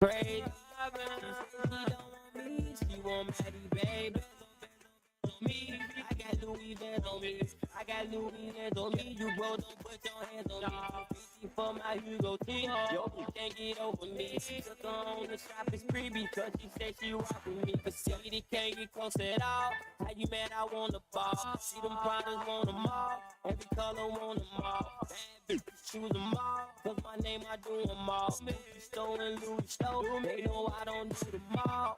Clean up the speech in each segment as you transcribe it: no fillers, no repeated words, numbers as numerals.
Crazy, she don't want me, she want Maddie, babe. On me, I got Louis Vans on me. I got Louis Vans on me. You bro, don't put your hands on me. 50 for my Hugo T. Yo, you can't get over me. Took her on the shopping spree because she said she rock with me. But see, they can't get close at all. How you mad? I want the ball. See them products want them all. Every color want them all. Bad bitch, choose them all. Cause my name, I do them all. You stolen Louis stole. They know I don't do them all.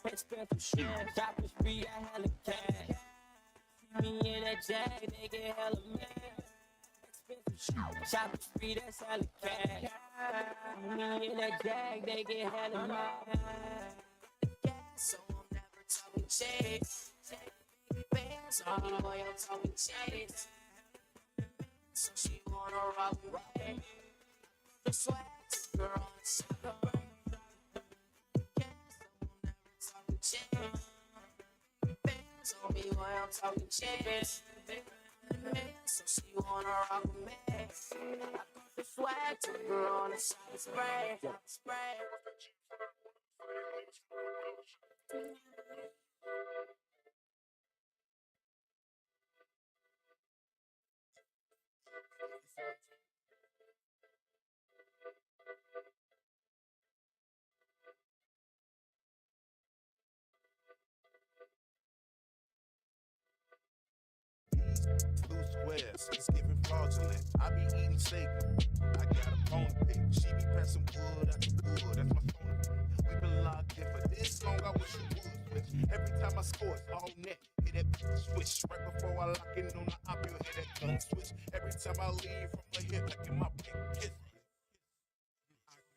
Expensive shit. Shopping spree, I had a cash. Me in that jag, they get hella mad. Expensive shit. Shopping spree, that's hella cash. Me in that jag, they get hella mad. So I'm never talking chase. Bands on me, boy, I'm talking chase. So she wanna rock away. The swag, girl, it's so good. Chase. Bands on me while I'm talking chase. So she wanna rock with me. I got the swag to her on the side of spray. Blue squares, it's giving fraudulent. I be eating steak, I got a bone to pick. She be passing wood after wood, that's my phone. We been locked in for this long, I wish you would switch. Every time I score, it's all net. Hit that switch. Right before I lock in on the op, you hit that gun switch. Every time I leave from the hip, I get my big kiss.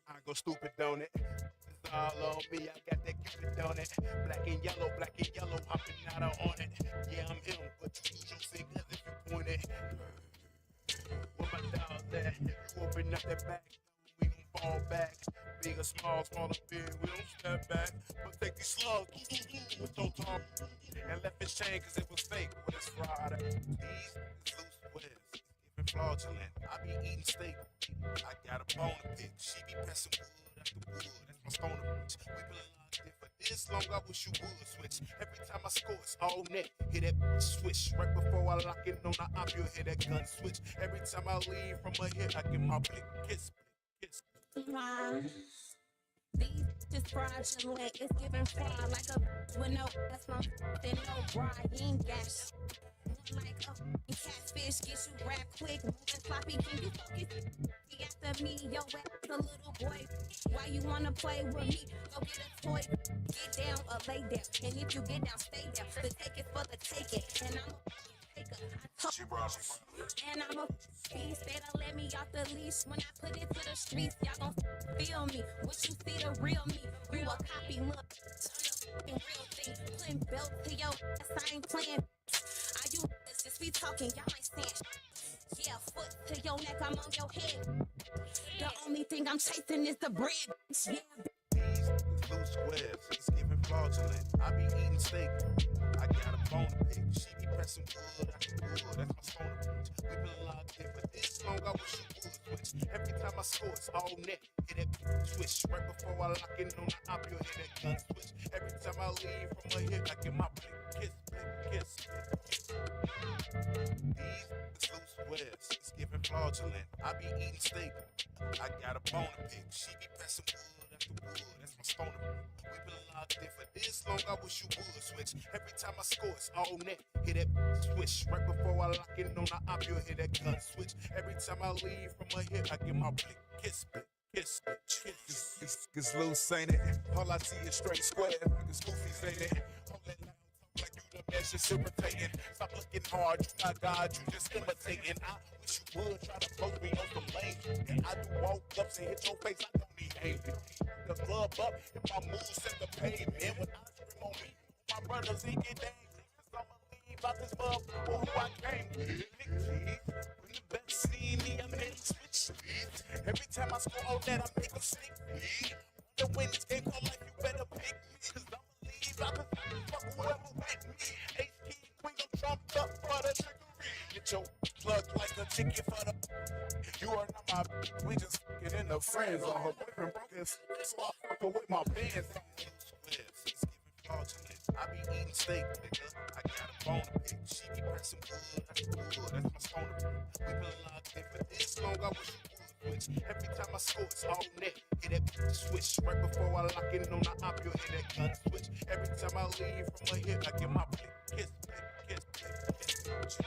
I go stupid, don't it? It's all on me, I got that cupid on it. Black and yellow, hopping out on it. Yeah, I'm him, but you lose your fingers if you point it. Where my dog at? You open up that back, we gon' fall back. Big or small, small or big, we don't step back. But take these slugs, with your tongue. And left his chain cause it was fake, but it's Friday. These is loose squares, giving fraudulent. I be eating steak, I got a bone to pick. She be passing wood after wood, that's my stoner bitch. We been locked in for this long, I wish you would switch. Every time I score, it's all net. Hit that switch. Right before I lock in on the op, you hit that gun switch. Every time I leave from a hit, I get my big kiss. These just fraudulent, it's giving fraud like a with no ass, no then no bra, you ain't got shit. Like a catfish, get you wrapped quick, moving sloppy, can you focus? After me, yo ass a little boy. Why you wanna play with me? Go get a toy, get down or lay down, and if you get down, stay down. The take it for the take it, and I'm a taker. And I'm a beast, better let me off the leash. When I put it to the streets, y'all gon' feel me. What you see the real me, you a copy, look. Real thing, putting belt to your ass, I ain't playing. Are you just be talking, y'all ain't saying shit. Yeah, foot to your neck, I'm on your head. The only thing I'm chasing is the bread. Yeah. These blue squares, it's giving fraudulent. I be eating steak, I got a bone to pick. She be pressing wood after wood, that's my stoner bitch. We been locked in for this long, I wish you would switch. Every time I score, it's all net. Hit that switch. Right before I lock in on the op, you hit that gun switch. Every time I leave from a hit, I get my big kiss. These blue squares, it's giving fraudulent. I be eating steak, I got a bone to pick. She be pressing wood after wood, that's my stoner. We been locked in for this long, I wish you would switch. Every time I score, it's all net. Hit that switch. Right before I lock in on the op, you hit that gun switch. Every time I leave from a hit, I get my big kiss. It's loose, ain't it? All I see is straight squares, niggas goofies, ain't it? All that loud talk like you the best, just irritating. Stop looking hard, you not God, you just imitating. I wish you would try to poke me on some lane. And I do walk-ups and hit your face, I don't need aim. The club up, if my moves set the pavement. When I scream on me, my brothers, he get angry. Cause I'ma leave out this mug for who I came with. Big G's, when the best see me, I'm in switch. Every time I score on that, I make a sneak peek. To win this game called life, you better pick me. Cause I'ma leave out this fuck whoever with me. H-Key, Queen, I'm trumped up for the trickery. Your your plug like a ticket for the. You are not my. We just get in the friends on her boyfriend broke his. Fuck with my bands. It's giving fraudulent. I be eating steak, nigga. I got a bone to pick. She be pressing wood. That's my stoner. We been locked in for this long. I wish you would switch. Every time I score, it's all net. Hit that bitch switch. Right before I lock in on the op, you'll hear that gun switch. Every time I leave from a hit, I get my blick kiss, blick kiss, blick kiss.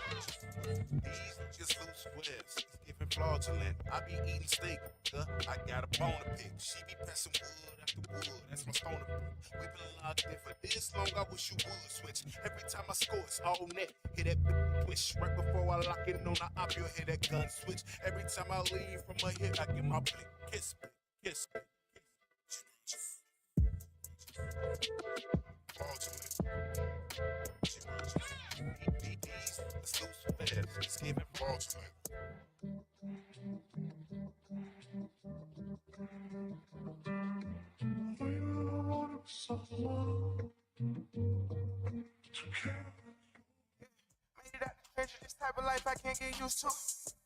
These just loose squares. It's giving fraudulent. I be eating steak. I got a bone to pick. She be pressing wood after wood. That's my stoner. We been locked in for this long. I wish you would switch. Every time I score, it's all net. Hit that bitch twitch. Right before I lock in on the op, you'll hear that gun switch. Every time I leave from a hit, I get my blick kiss, blick kiss, blick kiss. Fraudulent. These loose squares. It's giving fraudulent. Made it out the trenches, this type of life I can't get used to.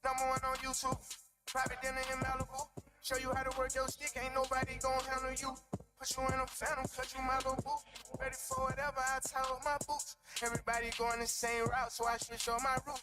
Number one on YouTube, private dinner in Malibu. Show you how to work your stick, ain't nobody gon' handle you. Put you in a phantom, cut you my little boot. Ready for whatever, I tie up my boots. Everybody going the same route, so I switch on my route.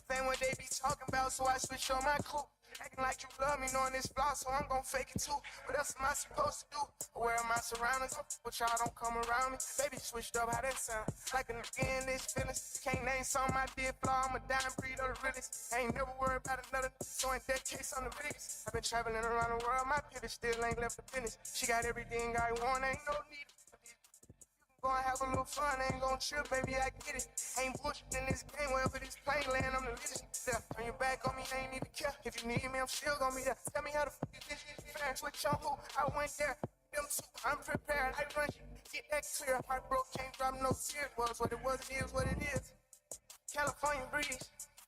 Thing what they be talking about, so I switch on my crew. Acting like you love me, knowing this flaw, so I'm gon' fake it too. What else am I supposed to do? Where am I surroundings? But y'all don't come around me. Baby switched up, how that sound? Like a nigga in this feelings. Can't name something I did flaw, I'm a dime breed of the realest. Ain't never worried about another, so in that case, I'm the biggest. I've been traveling around the world, my pivot still ain't left the finish. She got everything I want, ain't no need. Gonna have a little fun, ain't gonna trip, baby, I get it. Ain't bullshit in this game, wherever this plane land, I'm the legend. Turn your back on me, I ain't even care. If you need me, I'm still gonna be there. Tell me how the fuck is this fair? Switch on who? I went there. Them two, I'm prepared. I run you, get that clear. Heart broke, can't drop no tears. Was what it was, it is what it is. California breeze,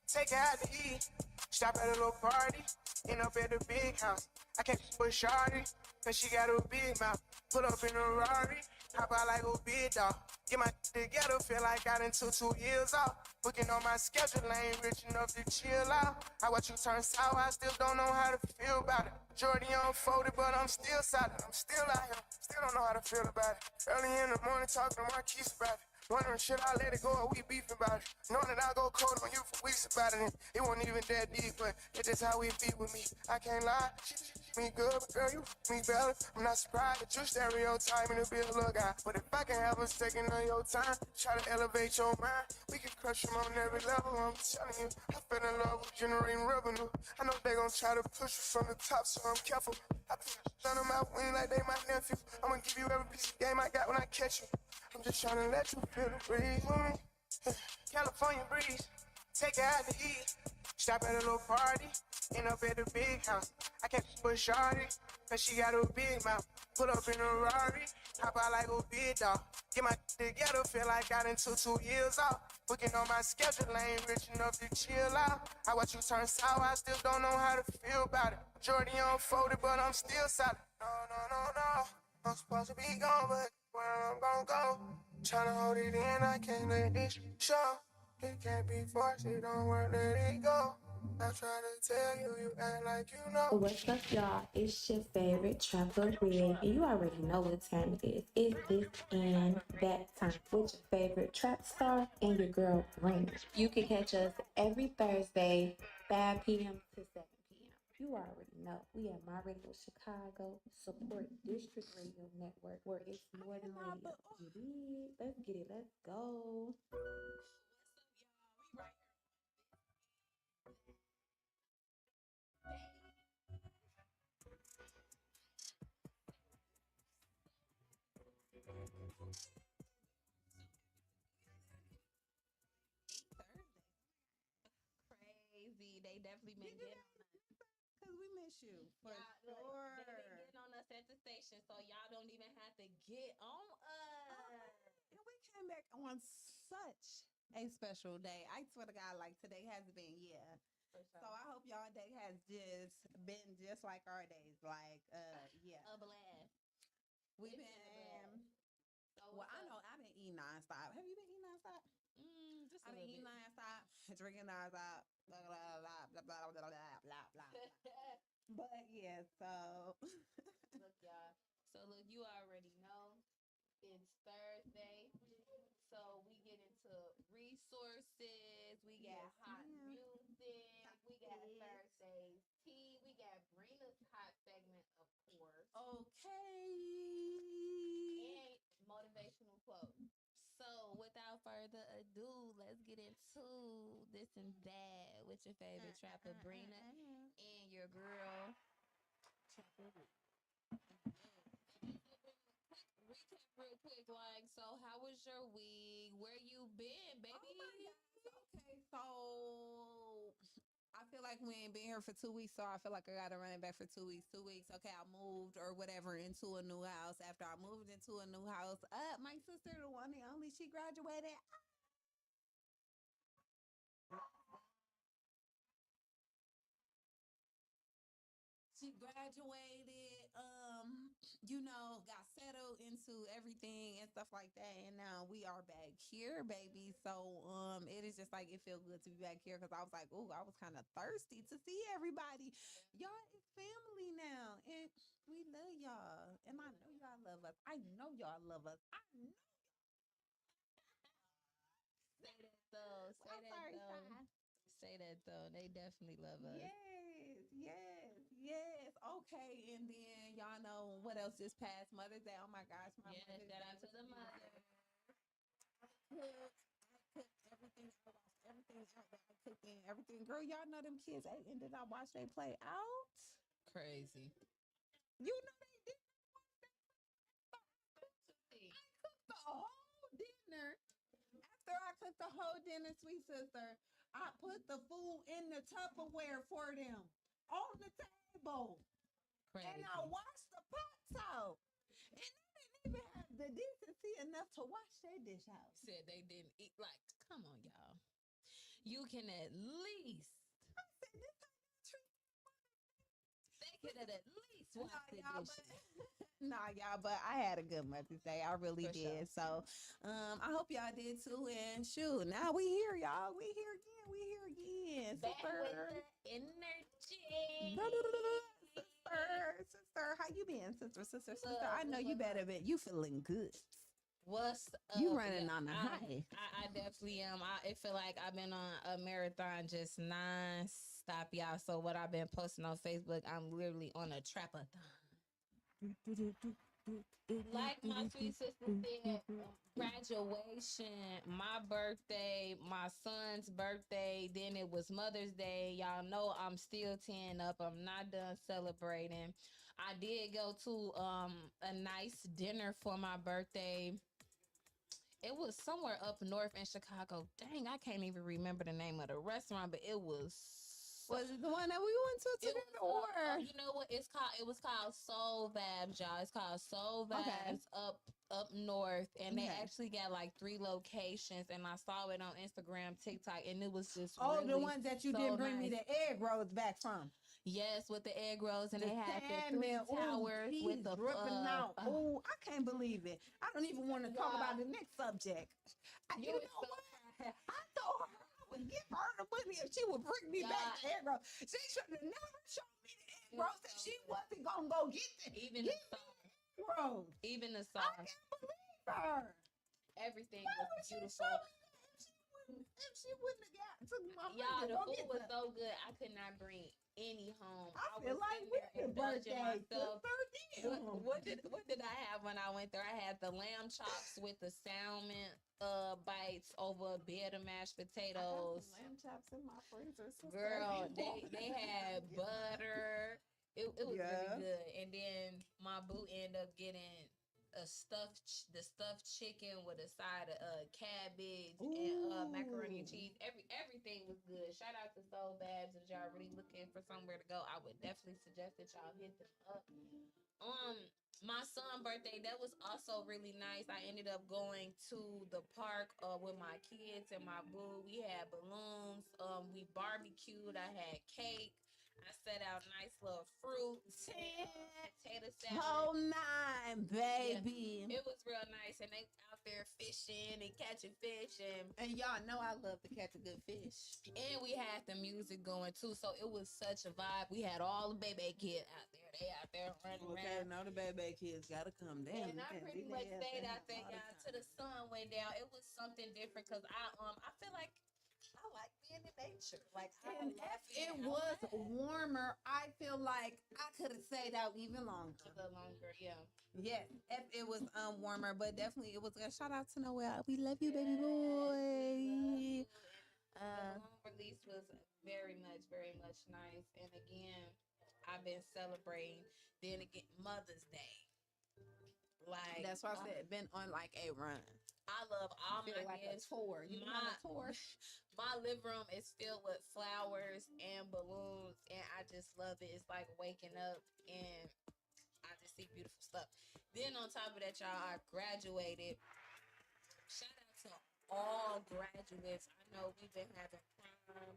take it out to eat. Stop at a little party, end up at the big house. I can't push shawty, cause she got a big mouth. Pull up in a Rari. Hop out like a big dog. Get my together, feel like I done took 2 years off. Booking on my schedule, I ain't rich enough to chill out. I watch you turn sour, I still don't know how to feel about it. Jordy unfolded, but I'm still solid. I'm still out here, still don't know how to feel about it. Early in the morning, talking to Marquise about it. Wondering, should I let it go or we beefing about it? Knowing that I go cold on you for weeks about it. And it wasn't even that deep, but it's just how we be with me. I can't lie, she me good, but girl, you me better. I'm not surprised that you stereotyping to be a little guy. But if I can have a second of your time, try to elevate your mind, we can crush them on every level. I'm telling you, I fell in love with generating revenue. I know they gon' try to push you from the top, so I'm careful. I put on my wing like they my nephew. I'm gonna give you every piece of game I got when I catch you. I'm just trying to let you feel the breeze with me. California breeze, take it out to eat. Stop at a little party, end up at the big house. I can't push shawty, cause she got a big mouth. Pull up in a Rari, hop out like a big dog. Get my together, feel like I done took 2 years off. Booking on my schedule, I ain't rich enough to chill out. I watch you turn sour, I still don't know how to feel about it. Jordy unfolded, but I'm still solid. No. I'm supposed to be gone, but where I'm gon' go? Tryna hold it in, I can't let this show. It can't be forced, it don't work, let it go. I try to tell you, you act like you know. What's up, y'all? It's your favorite Trappa Red, and you already know what time it is. It's this and that time with your favorite trap star and your girl Brinaa. You can catch us every Thursday, 5 p.m. to 7 p.m. You already know. We at My Radio Chicago, support District Radio Network, where it's more than radio. You did. Let's get it. Let's go. Crazy. They definitely been getting on us. Cause we miss you for Look, sure. they been getting on us at the station, so y'all don't even have to get on us. And we came back on such a special day. I swear to God, like today has been, yeah. For sure. So I hope y'all day has just been just like our days. Like, yeah. A blast. We've It's been. been a blast. So Well, what's I know up? I've been eating nonstop. Have you been eating nonstop? Just a I've been little eating bit. nonstop, drinking nonstop. blah blah blah blah blah blah blah blah blah. But yeah, so Look, y'all. So look, you already know it's Thursday. So we get into resources. We got yes, hot ma'am. music. We got Thursday's tea. We got Brina's hot segment, of course, Okay. and motivational quote. So without further ado, let's get into this and that with your favorite trapper, Brina, and your girl. Recap real quick, like, so how was your week? Where you been, baby? Oh my gosh. Okay, so I feel like we ain't been here for 2 weeks, so I feel like I gotta run it back for 2 weeks. 2 weeks. Okay, I moved or whatever into a new house. After I moved into a new house, my sister, the one and only, she graduated. She graduated, got settled into everything and stuff like that. And now we are back here, baby. So it is just like it feels good to be back here because I was like, oh, I was kind of thirsty to see everybody. Y'all is family now. And we love y'all. And I know y'all love us. I know y'all love us. I know. Say that though. Say I'm that sorry, though. Sai. Say that though. They definitely love us. Yes, yes, yes. Okay, and then y'all know what else just passed Mother's Day. Oh my gosh, my Yeah, Mother's shout Day out to was the beautiful. mother. I cooked everything. I watched everything out that I cooked in everything. Girl, y'all know them kids ate and did not watch they play out. Crazy. You know they did. I cooked the whole dinner. After I cooked the whole dinner, sweet sister, I put the food in the Tupperware for them on the table. And I Crazy. washed the pots out. And they didn't even have the decency enough to wash their dish out. Said they didn't eat. Like, come on, y'all. You can at least. I said, this ain't treat. They could at least wash Nah, the y'all, dishes. nah, y'all, but I had a good Mother's Day. I really For sure. did. So, I hope y'all did too. And shoot, now we here, y'all. We here again. We here again. Back Sister. with the energy. Sister, how you been, sister? Love, I know you love, better love. be. You feeling good? What's You up? running Yeah, on a high. I definitely am. I feel like I've been on a marathon just non-stop, y'all. So what I've been posting on Facebook, I'm literally on a trapathon. Like my sweet sister said, graduation, my birthday, my son's birthday, then it was Mother's Day. Y'all know I'm still teeing up. I'm not done celebrating. I did go to a nice dinner for my birthday. It was somewhere up north in Chicago. Dang, I can't even remember the name of the restaurant, but it was. Was it the one that we went to It together, was or you know what it's called? It was called Soul Vibes, y'all. It's called Soul okay? Vibes up north, and they Okay. actually got like 3 locations. And I saw it on Instagram, TikTok, and it was just Oh, really the ones that you so didn't bring me nice. the egg rolls back from. Yes, with the egg rolls, and The they had the 3 salmon, oh, towers with cheese the dripping out. Oh, I can't believe it. I don't even want to talk y'all, about the next subject. you You was know so what? proud. I told her I would give her the money if she would bring me Y'all, back the egg rolls. She should have never shown me the egg it was rolls if so she good. wasn't gonna go get the Even get the me sauce, the egg rolls. even the I sauce, can't believe her. everything Why was would she show beautiful. me that if she wouldn't have got took my money Y'all, to the go food get was them? so good. I could not bring any home. I I feel was like sitting we there the indulging birthday myself. sister. Damn. What did I have when I went there? I had the lamb chops with the salmon bites over a bed of mashed I got potatoes. some lamb chops in my freezer, sister. Girl, they had butter. It was really Yeah. good. And then my boo ended up getting the stuffed chicken with a side of cabbage and macaroni and Ooh. cheese. Everything was good. Shout out to Soul Babs. If y'all really looking for somewhere to go, I would definitely suggest that y'all hit them up. Um, my son's birthday, that was also really nice. I ended up going to the park with my kids and my boo. We had balloons. We barbecued. I had cake. I set out nice little fruit, tater salad. Whole nine, baby. It was real nice, and they out there fishing and catching fish, And y'all know I love to catch a good fish. and we had the music going too, so it was such a vibe. We had all the baby kids out there. They out there running Okay, around. now the baby kids gotta come down. And I pretty much stayed out there, y'all, till the sun went down. It was something different because I feel like I like being in nature. Like And if it was warmer, I feel like I could have stayed out even longer. a little longer, yeah. Yes, if it was warmer, but definitely it was a shout out to Noel. We love you, baby boy. The balloon release was very much nice. And again, I've been celebrating. Then again, Mother's Day. Like That's why I said been on like a run. I love all Feel my like a gifts. tour. You been on a tour? My living room is filled with flowers and balloons, and I just love it. It's like waking up and I just see beautiful stuff. Then on top of that, y'all, I graduated. Shout out to all graduates. I know we've been having prom.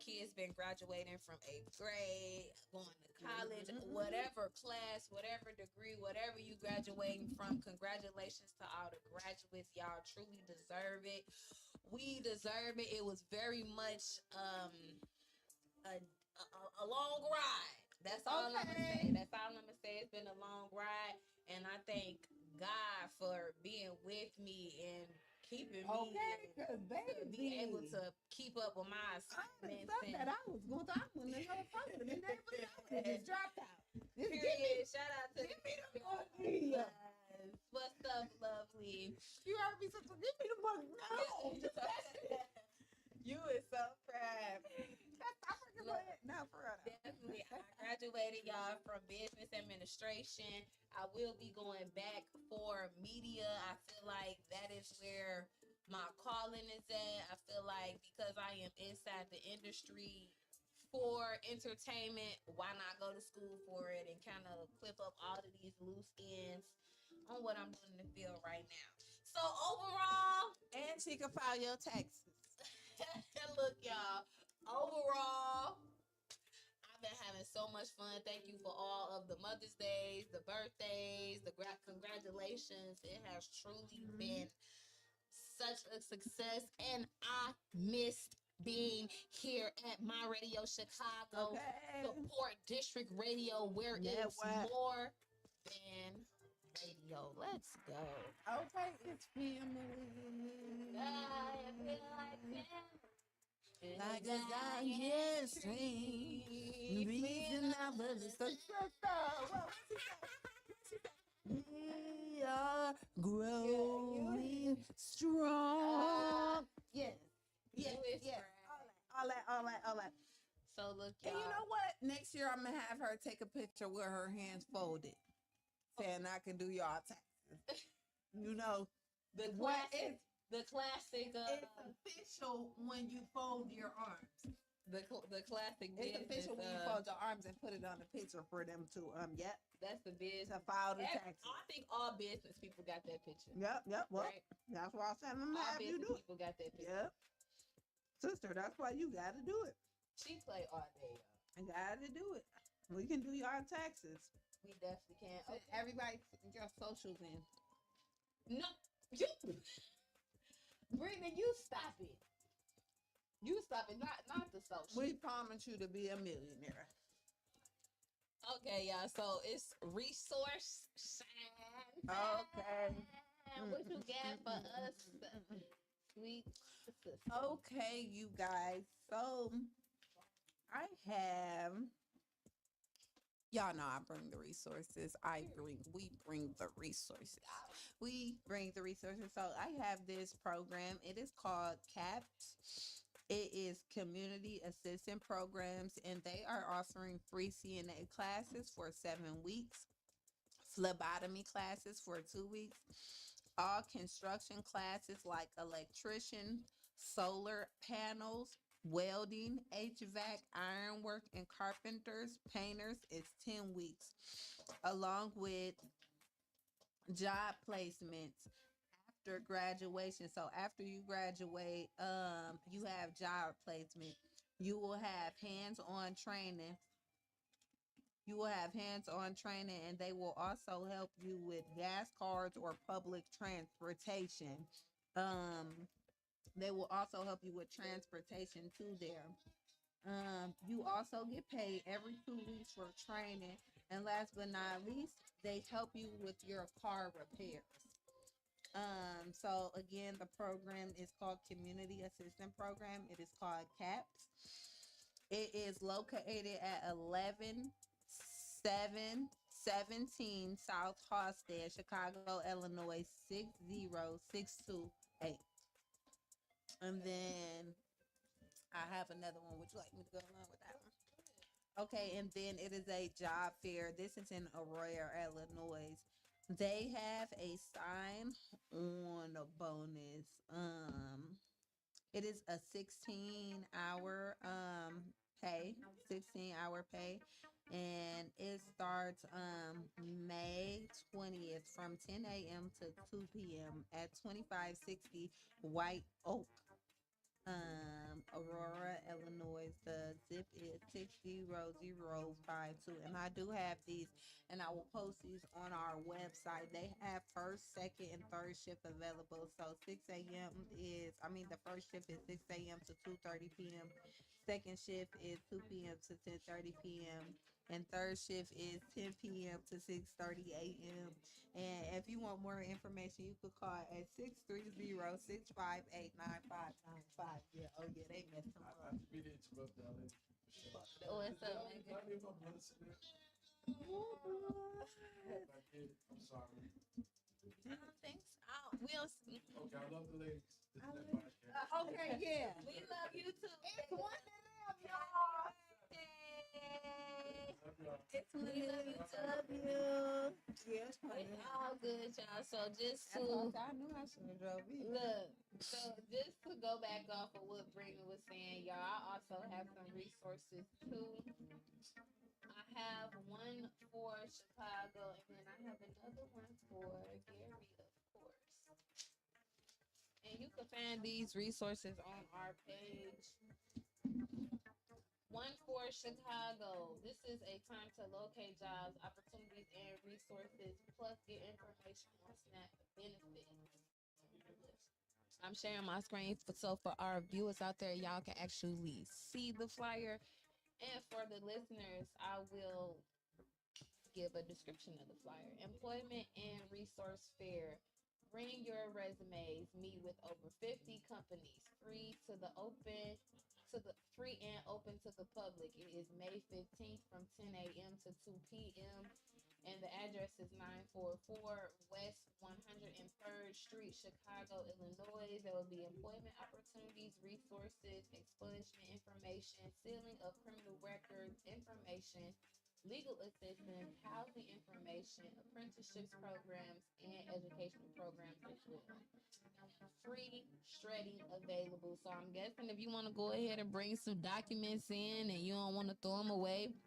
Kids been graduating from 8th grade, going to college, whatever class, whatever degree, whatever you graduating from. Congratulations to all the graduates. Y'all truly deserve it. We deserve it. It was very much a long ride. That's all I'm gonna say. That's all I'm gonna say. It's been a long ride, and I thank God for being with me and keeping me because to be able to keep up with my assignments. that I was going to. I wouldn't have known something. And they was just dropped out. Period. Shout out to Give me the money. Yes. What's up, lovely? You heard me say, give me the money. No. You is so proud. No, for real. Definitely. I graduated, y'all, from business administration. I will be going back for media. I feel like that is where my calling is at. I feel like because I am inside the industry for entertainment, why not go to school for it and kind of clip up all of these loose ends on what I'm doing in the field right now. So overall, And she can file your taxes. look, y'all, overall, I've been having so much fun. Thank you for all of the Mother's Days, the birthdays, the congratulations. It has truly been such a success, and I missed being here at My Radio Chicago, Support District Radio, where it's more than radio. Let's go. Okay, it's family. I feel like family. Like a giant stream, reason I was we are growing strong. Yes. All that. So look, y'all. And you know what? Next year I'm gonna have her take a picture with her hands folded, saying I can do y'all taxes. You know, the classic. It's official when you fold your arms. The classic. It's official when you fold your arms and put it on the picture for them to Yep. That's the business. To file the taxes. I think all business people got that picture. Yep. Well, right? That's why I said I'm all have you business do people got that picture. Yep. Sister, that's why you got to do it. She play all day, y'all. I got to do it. We can do your taxes. We definitely can. Okay. Everybody, your socials in. No, you. Brinaa, you stop it. You stop it, not the social. We promise you to be a millionaire. Okay, y'all. So it's resource shine. Okay. What you got for us, sweet sister? Okay, you guys. So I have. Y'all know I bring the resources. We bring the resources. We bring the resources. So I have this program. It is called CAPS. It is Community Assistant Programs, and they are offering free CNA classes for 7 weeks, phlebotomy classes for 2 weeks, all construction classes like electrician, solar panels, welding, HVAC, ironwork, and carpenters, painters is 10 weeks, along with job placements after graduation. So after you graduate, you have job placement. You will have hands-on training. You will have hands-on training, and they will also help you with gas cards or public transportation. Um, they will also help you with transportation to there. You also get paid every 2 weeks for training. And last but not least, they help you with your car repairs. So again, the program is called Community Assistant Program. It is called CAPS. It is located at 11717 South Halsted, Chicago, Illinois 60628. And then I have another one. Would you like me to go along with that one? Okay, and then it is a job fair. This is in Aurora, Illinois. They have a sign on bonus. It is a 16-hour pay, 16-hour pay, and it starts May 20th from 10 a.m. to 2 p.m. at 2560 White Oak, Aurora, Illinois. The zip is 60052. And I do have these, and I will post these on our website. They have first, second, and third shift available. So 6 a.m. is, I mean, the first shift is 6 a.m. to 2:30 p.m. Second shift is 2 p.m. to 10:30 p.m. And third shift is 10 p.m. to 6:30 a.m. And if you want more information, you could call at 630-658-9595. Yeah, oh yeah, they messed them up. What's up, nigga? I'm sorry. I don't think so. We'll see. Okay, I love the ladies. Okay, yeah. We love you too. It's one of them, y'all. It's one of them. Love you. Yeah, it's all good, y'all. So just to I knew I should have drove you. Look, so just to go back off of what Brinaa was saying, y'all, I also have some resources too. I have one for Chicago, and then I have another one for Gary, of course. And you can find these resources on our page. One for Chicago. This is a time to locate jobs, opportunities, and resources, plus get information on SNAP benefits. I'm sharing my screen so for our viewers out there, y'all can actually see the flyer. And for the listeners, I will give a description of the flyer. Employment and Resource Fair. Bring your resumes. Meet with over 50 companies. Free and open to the public. It is May 15th from 10 a.m. to 2 p.m. And the address is 944 West 103rd Street, Chicago, Illinois. There will be employment opportunities, resources, expungement information, sealing of criminal records information, legal assistance, housing information, apprenticeships programs, and educational programs as well. Free shredding available. So I'm guessing if you want to go ahead and bring some documents in and you don't want to throw them away,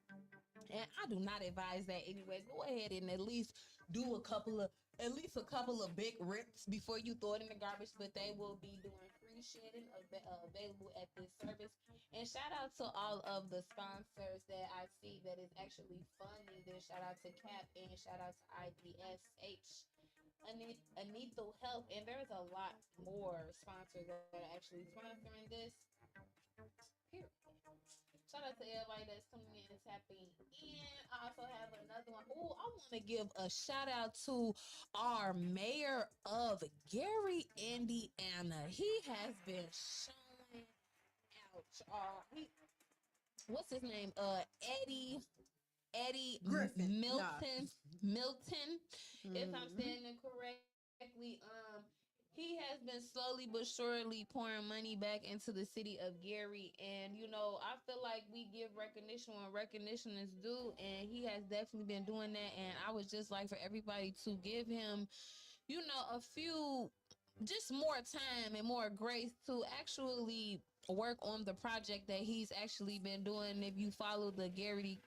and I do not advise that anyway, go ahead and at least do at least a couple of big rips before you throw it in the garbage. But they will be doing free shredding available at this service. And shout out to all of the sponsors that I see that is actually funding this. Shout out to CAP and shout out to IDSH. Anethal Health, and there's a lot more sponsors that are actually sponsoring this. Period. Shout out to everybody that's coming in and tapping in. I also have another one. Oh, I want to give a shout out to our mayor of Gary, Indiana. He has been showing out. What's his name? Eddie Griffin. Milton, if I'm saying it correctly. He has been slowly but surely pouring money back into the city of Gary, and I feel like we give recognition when recognition is due, and he has definitely been doing that. And I would just like for everybody to give him, a few, just more time and more grace to actually work on the project that he's actually been doing. If you follow the Gary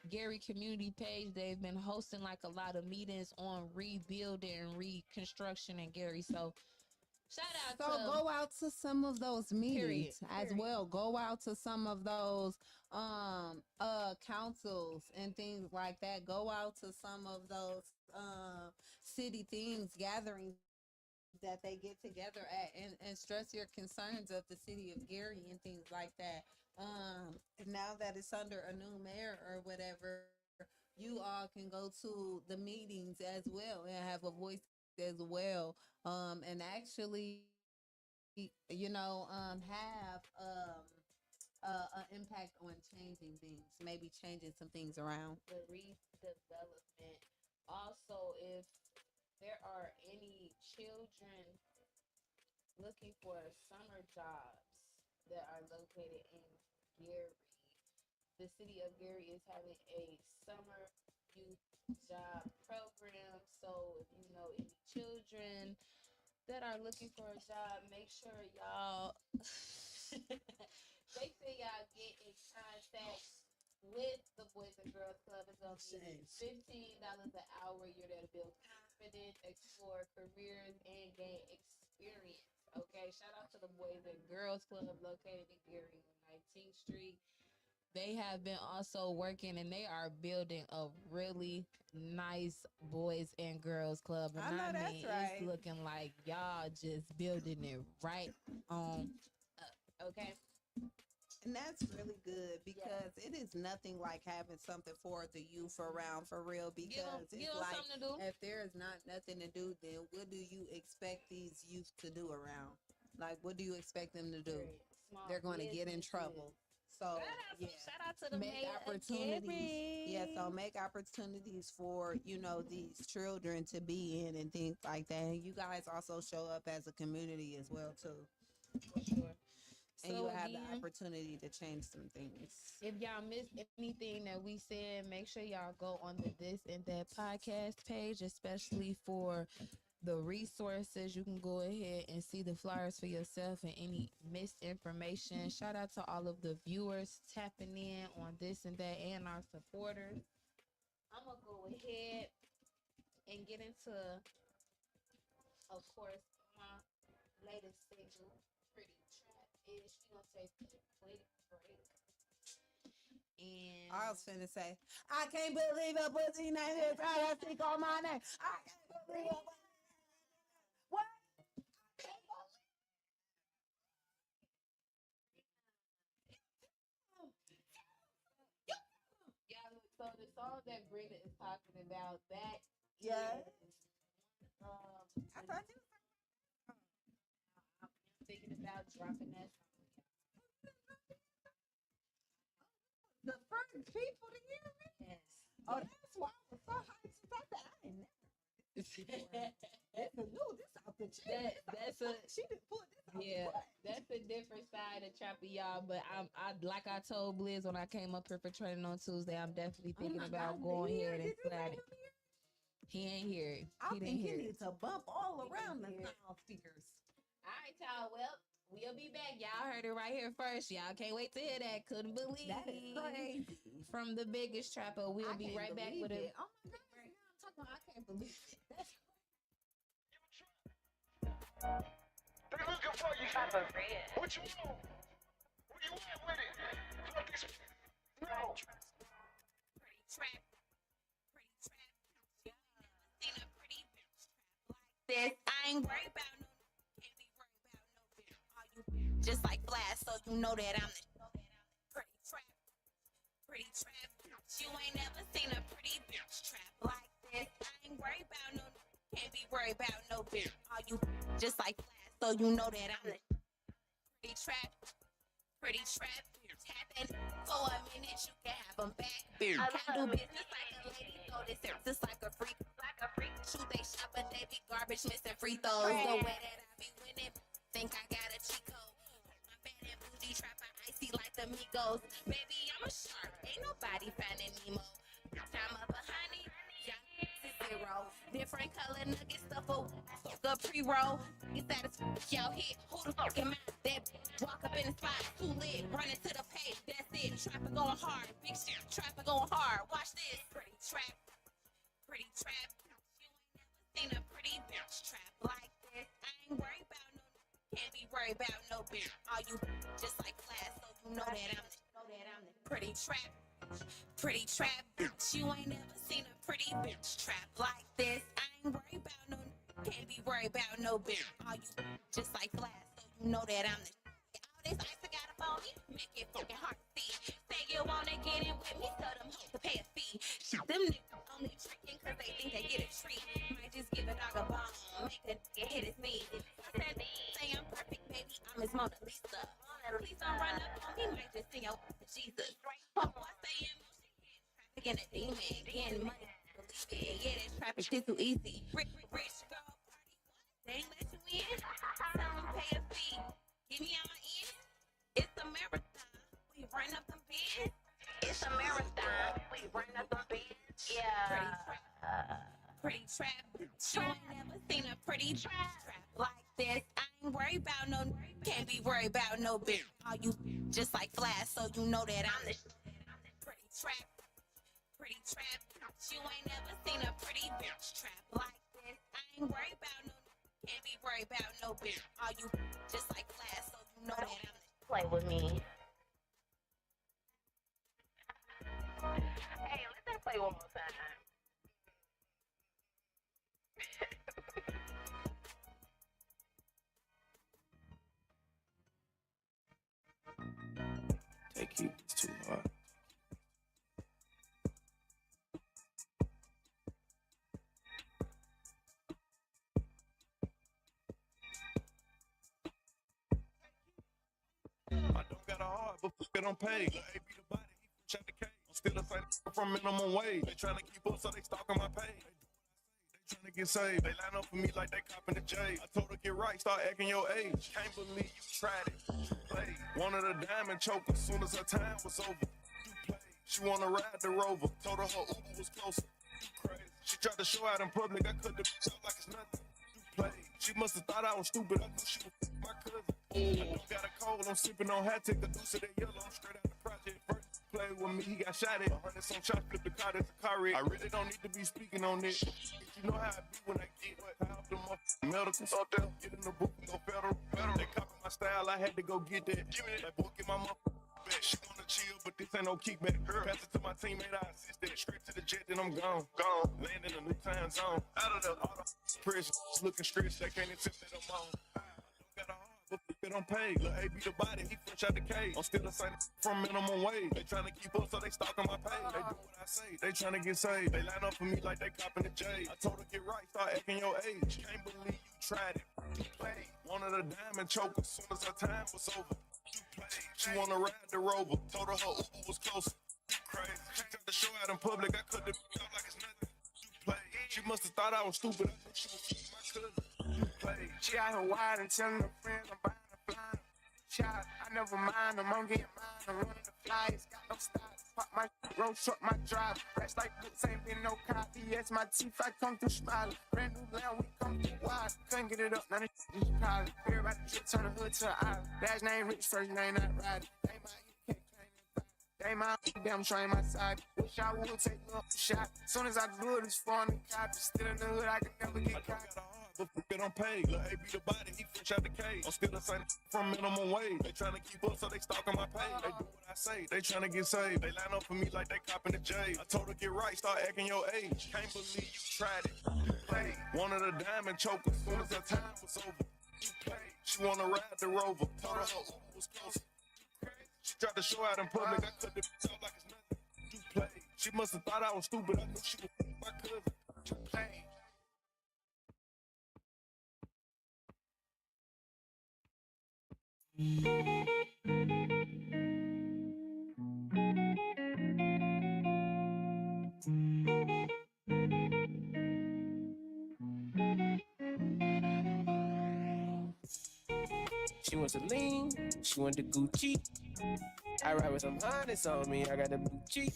community page, they've been hosting like a lot of meetings on rebuilding and reconstruction in Gary. So Shout out So to go out to some of those meetings as Period. well. Go out to some of those councils and things like that. Go out to some of those city things, gatherings that they get together at, and stress your concerns of the city of Gary and things like that. Now that it's under a new mayor or whatever, you all can go to the meetings as well and have a voice as well. And actually, have an impact on changing things, maybe changing some things around. the redevelopment. Also, if there are any children looking for summer jobs that are located in Gary, the city of Gary is having a summer youth job program. So if you know any children that are looking for a job, make sure y'all make sure y'all get in contact with the Boys and Girls Club. It's gonna be $15 an hour. You're there to build confidence, explore careers, and gain experience. Okay, shout out to the Boys and Girls Club located in Gary on 19th Street. They have been also working and they are building a really nice Boys and Girls Club. And I know that's it's right. looking like y'all just building it right on up. Okay. And that's really good because it is nothing like having something for the youth around for real. Because Give it's them like something to do. if there is not nothing to do, then what do you expect these youth to do around? Like, what do you expect them to do? Small They're going to get in businesses. trouble. So yeah, Shout out to the make mayor of opportunities. Gary. Yeah, so make opportunities for these children to be in and things like that. And you guys also show up as a community as well too, For sure. and So you have the again, opportunity to change some things. if y'all missed anything that we said, make sure y'all go on the This and That podcast page, especially for the resources. You can go ahead and see the flyers for yourself and any misinformation. Shout out to all of the viewers tapping in on This and That and our supporters. I'm going to go ahead and get into, of course, my latest single, Pretty Trap-ish. We're going to take a quick break. And I was finna say, I can't believe a pussy name is trying to stick on my name. I can't believe it. What? yeah, so the song that Brinaa is talking about, that Yeah. is, I thought you I'm thinking about dropping that song. the first people to hear me. Yes. Oh, that's why I was so hyped about that. I ain't never heard this before. It's a new, this out the chain. That's a She didn't pull this out yeah, the butt. that's a different side of Trappa, y'all. But I like I told Blizz when I came up here for training on Tuesday, I'm definitely Oh thinking my about God, going did he ahead and hear- did you sliding. let him hear? He ain't hear it. I He think didn't he hear it. needs to bump all He around the didn't hear it. sound speakers. All right, y'all. Well, we'll be back. Y'all heard it right here first. Y'all can't wait to hear that. Couldn't believe That is crazy. from the biggest Trapper. We'll I be can't right back believe with a it. Oh my God, now I'm talking about, I can't believe it. That's They looking for you. Trappa Red. What you want? Where you at with it? Fuck this. No. Pretty trap. Pretty trap. You never seen a pretty bitch trap like this. I ain't worried about no. Can't be worried about no bitch. All you just like Flash, so you know that I'm the pretty trap. Pretty trap. You ain't never seen a pretty bitch trap like this. I ain't worried about no. Can't be worried about no bitch. All you just like Flash, so you know that I'm the pretty trap. Pretty trap. Tap in for a minute, you can have them back. Can't do business like a lady, so this is just like a freak. Like a freak. Shoot they shot, but they be garbage, missing free throws. The way that I be winning, think I got a cheat code. My bad and bougie trap, I icy like the Migos. Baby, I'm a shark, ain't nobody finding Nemo. Time up a honey, young is zero. Different color nugget stuff, a pre-roll. Get satisfied, y'all hit. Who the fuck am I? That walk up in the spot, too lit, running to the page. That's it. Trapper going hard, big shit. Trapper going hard. Watch this. Pretty trap, pretty trap. You ain't never seen a pretty bitch trap like this. I ain't worried about no. worry about no bitch. All you just like class, so you know that I'm the pretty trap. Pretty trap bitch. You ain't never seen a pretty bitch trap like this. I ain't worried about no, can't be worried about no bitch. All you just like flash, so you know that I'm the all this ice I got up on me, make it fucking hard to see. Say you wanna get in with me, so them hoes to pay a fee. Them niggas only tricking cause they think they get a treat. Might just give a dog a bone, make a nigga hit his knees. Say I'm perfect, baby, I'm his Mona Lisa. Please don't run up on me, might just sing your Jesus. Oh, I say emotion, traffic and a demon, getting money, believe it. Yeah, that traffic is too easy. Rich girl party, they ain't let you in. Tell them pay a fee, give me on my end. It's a marathon, we run up them bins. It's a marathon, we run up them bins. Yeah. Pretty trap, you ain't never seen a pretty trap like this. I ain't worried about no, can't be worried about no bitch. All you just like flash, so you know that I'm the pretty trap. Pretty trap, you ain't never seen a pretty bitch trap like this. I ain't worried about no, can't be worried about no bitch. All you just like flash, so you know that I'm the play with me. Hey, let's play one more time. They keep this too hard. I don't got a heart, but fuck it, I'm paid. Lil' A be the body, he from the cage. I'm still the same from minimum wage. They tryna keep up, so they stalking my page. They tryna get saved. They line up for me like they copping the J. I told her get right, start acting your age. Can't believe you tried it. You played. Wanted a diamond choke as soon as her time was over. You played. She wanna ride the Rover. Told her Uber was closer. You crazy. She tried to show out in public. I cut the bitch out like it's nothing. You played. She must have thought I was stupid. I knew she was my cousin. I don't got a cold. I'm sipping on hat. Take the deuce of that yellow. I'm straight out the project. First play with me, he got shot at. 100 some shots, flip the car. That's a car wreck. I really don't need to be speaking on this. You know how I be when I get high off the medicals up there. Get in the book and go federal. They copy my style. I had to go get that. Give me that book in my mouth. She wanna chill, but this ain't no kickback. Pass it to my teammate, I assist that. Straight to the jet, then I'm gone. Land in a new time zone. Out of the auto press, looking stressed. They can't insist that I'm on. I don't got a heart, but it don't pay. Lil' A be the body, he fresh out the cage. I'm still the same from minimum wage. They tryna keep up, so they stalking my page. They do what I say, they tryna get saved. They line up for me like they copping the J. I told her get right, start acting your age. Can't believe you tried it. You played. Wanted a diamond choke as soon as her time was over. You played. She wanna ride the Rover. Told her Uber was closer. You crazy. She tried to show out in public. I cut the bitch out like it's nothing. You played. She must have thought I was stupid. I knew she was my cousin. You played. She out here wide and telling her friends I'm buying a flying. Shot, I never mind them, I'm getting mine. I'm running the flyers, got no style. Pop my roll short my drive. Fresh like boots, ain't been no copy. Yes, my teeth, I come through smiling. Brand new land, we come through wide. Couldn't get it up, none of this is college. Everybody trip, turn the hood to an island. Last name rich, first name not riding. They my you can't claim it. They my damn train my side. Wish I would take a shot. Soon as I do it, it's fun to copy. Still in the hood, I can never get caught. But it don't pay. Lil' A be the body, he fresh out the cage. I'm still the same from minimum wage. They tryna keep up, so they stalking my page. They do what I say, they tryna get saved. They line up for me like they copping the J. I told her get right, start acting your age. Can't believe you tried it. You played. Wanted a diamond choke as soon as her time was over. You played. She wanna ride the Rover. Told her Uber was closer. You crazy. She tried to show out in public. I cut the bitch out like it's nothing. You played. She must have thought I was stupid. I knew she was my cousin. You played. She wants to lean, she want the Gucci. I ride with some harness on me, I got the blue cheek.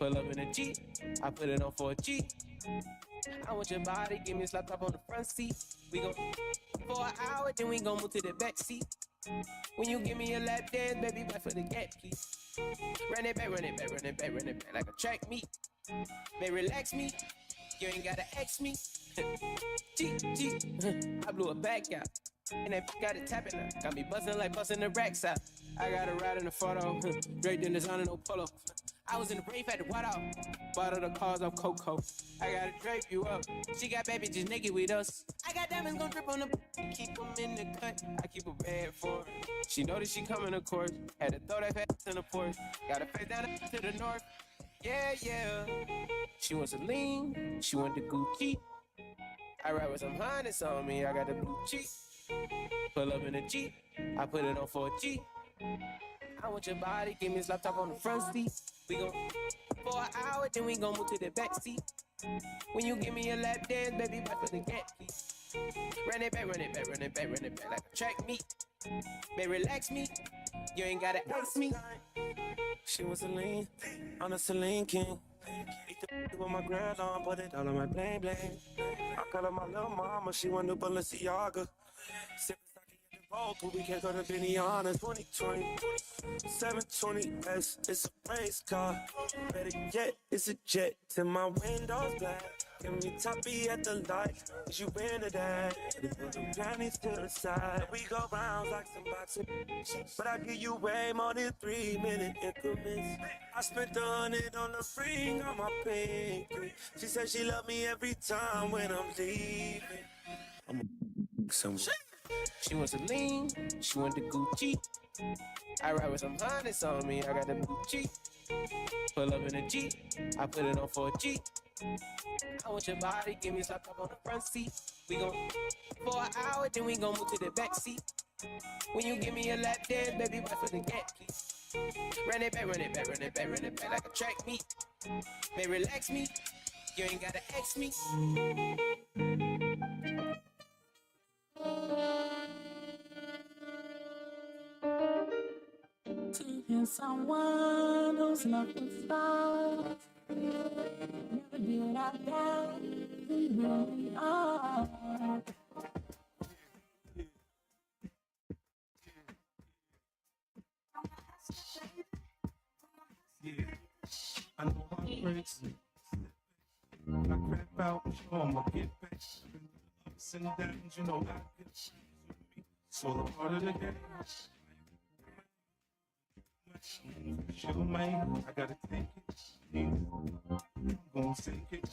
Pull up in a Jeep, I put it on for a G. I want your body, give me a slap top on the front seat. We go for an hour, then we gon' move to the back seat. When you give me a lap dance, baby, back for the gap, please. Run it back, run it back, run it back, run it back like a track meet. Baby, relax me, you ain't gotta ask me. G, I blew a back out. And that got it tapping her. Got me bustin' like bustin' the racks out. I got a ride in the photo. Draped in designer, no polo. I was in the brave at the white out. Bought her the cars off Coco. I gotta drape you up. She got baby just naked with us. I got diamonds gon' drip on the keep them in the cut. I keep a bed for her. She know that she coming, of course. Had to throw that fast in the porch. Got a face down to the north. Yeah, yeah. She wants to lean. She want the Gucci. I ride with some harness on me. I got the blue cheek. Pull up in a Jeep. I put it on for a G. I want your body, give me a laptop on the front seat. We gon' for an hour, then we gon' move to the back seat. When you give me a lap dance, baby, back for the gap, please. Run it back, run it back, run it back, run it back like a track meet. Baby, relax me, you ain't gotta ask me. She was a lean, on a Celine King. Eat the with my grand on, put it all on my bling bling. I call her my little mama, she want the Balenciaga. We can't go to Benihana. 2020, 720S, it's a race car. Better yet, it's a jet till my windows black. Give me toppy at the light, cause you into that. Put them panties to the side. We go rounds like some boxing. But I give you way more than 3-minute increments. I spent 100 on the ring on my pinky. She said she love me every time when I'm leaving. I'm somewhere. She wants to lean, she want the Gucci. I ride with some harness on me, I got the blue cheek. Pull up in a Jeep, I put it on for a G. I want your body, give me a slap up on the front seat. We gon' for an hour, then we gon' move to the back seat. When you give me a lap dance, baby, back for the gap, please. Run it back, run it back, run it back, run it back like a track meet. Baby, relax me, you ain't gotta ask me. To hear someone who's not the stars, never did I doubt we really are. Yeah, I know how it breaks. When I crap out, you know I'ma get back. Ups and downs, you know I get. It's all a part of the game. Sugar man, I gotta take it. Yeah. I'm gonna take it.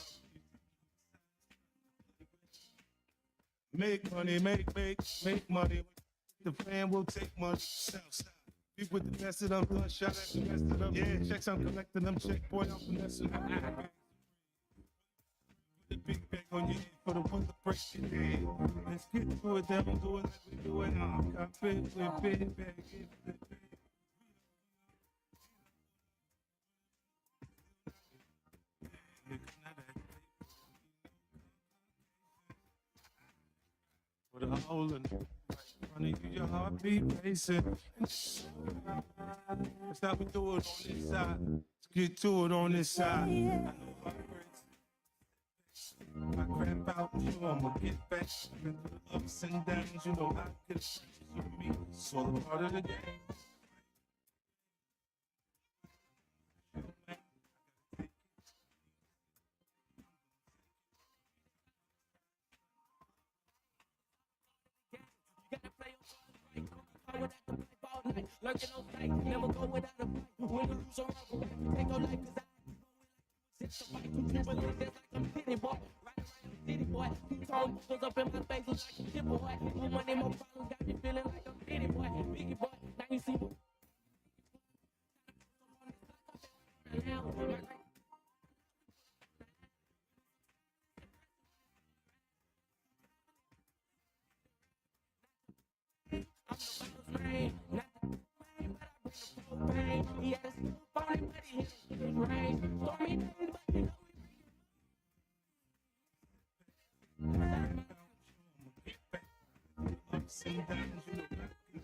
Make money, make money. The plan will take money. Southside. Be with the best of them, done shot at the rest of them. Yeah, checks I'm collecting them, check boy, I'm finessing them. Put the big bag on your head for the one to break your head. Let's get to it, then we'll do it like we do it now. Got big with big bag. Put a hole in it. Running through your heartbeat racing. That's how we do it on this side. Let's get to it on this side. I know how it breaks. I crap out, you know I'ma get back. Been through the ups and downs, you know I get with me. It's all a part of the game. Lurking on sight, never go without a fight. When you lose or take your life, cause I sit the fight. People look just like I'm city boy. Right around city boy. Tone goes up in my face, look like a shit boy. More money, more problems, got me feeling like I'm city boy. Biggie boy, now you see me. I'm the rain, not the rain, but I bring the pain. He had a fine, but he hit his rain. Told me nothing, but you know Ups and downs, you know I get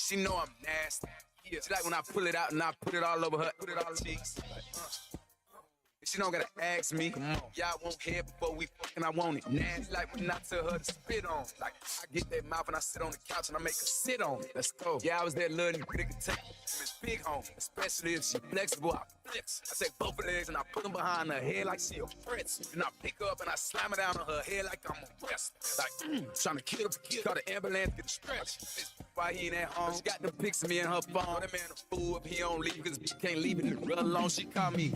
She know I'm nasty. Yeah. She like when I pull it out and I put it all over her, put it all on cheeks. She don't gotta ask me. Come on. Y'all won't hear before we fucking. I want it nasty. Like when I tell her to spit on. Like I get that mouth and I sit on the couch and I make her sit on it. Let's go. Yeah, I was that little nigga could take this big home. Especially if she flexible, I flex. I take both her legs and I put them behind her head like she a prince. And I pick her up and I slam her down on her head like I'm a wrestler. Like, trying to kill her. Call the ambulance, get a stretch. Why he ain't at home? She got them pics of me in her phone. That man a fool if he don't leave because he can't leave it real alone. She call me.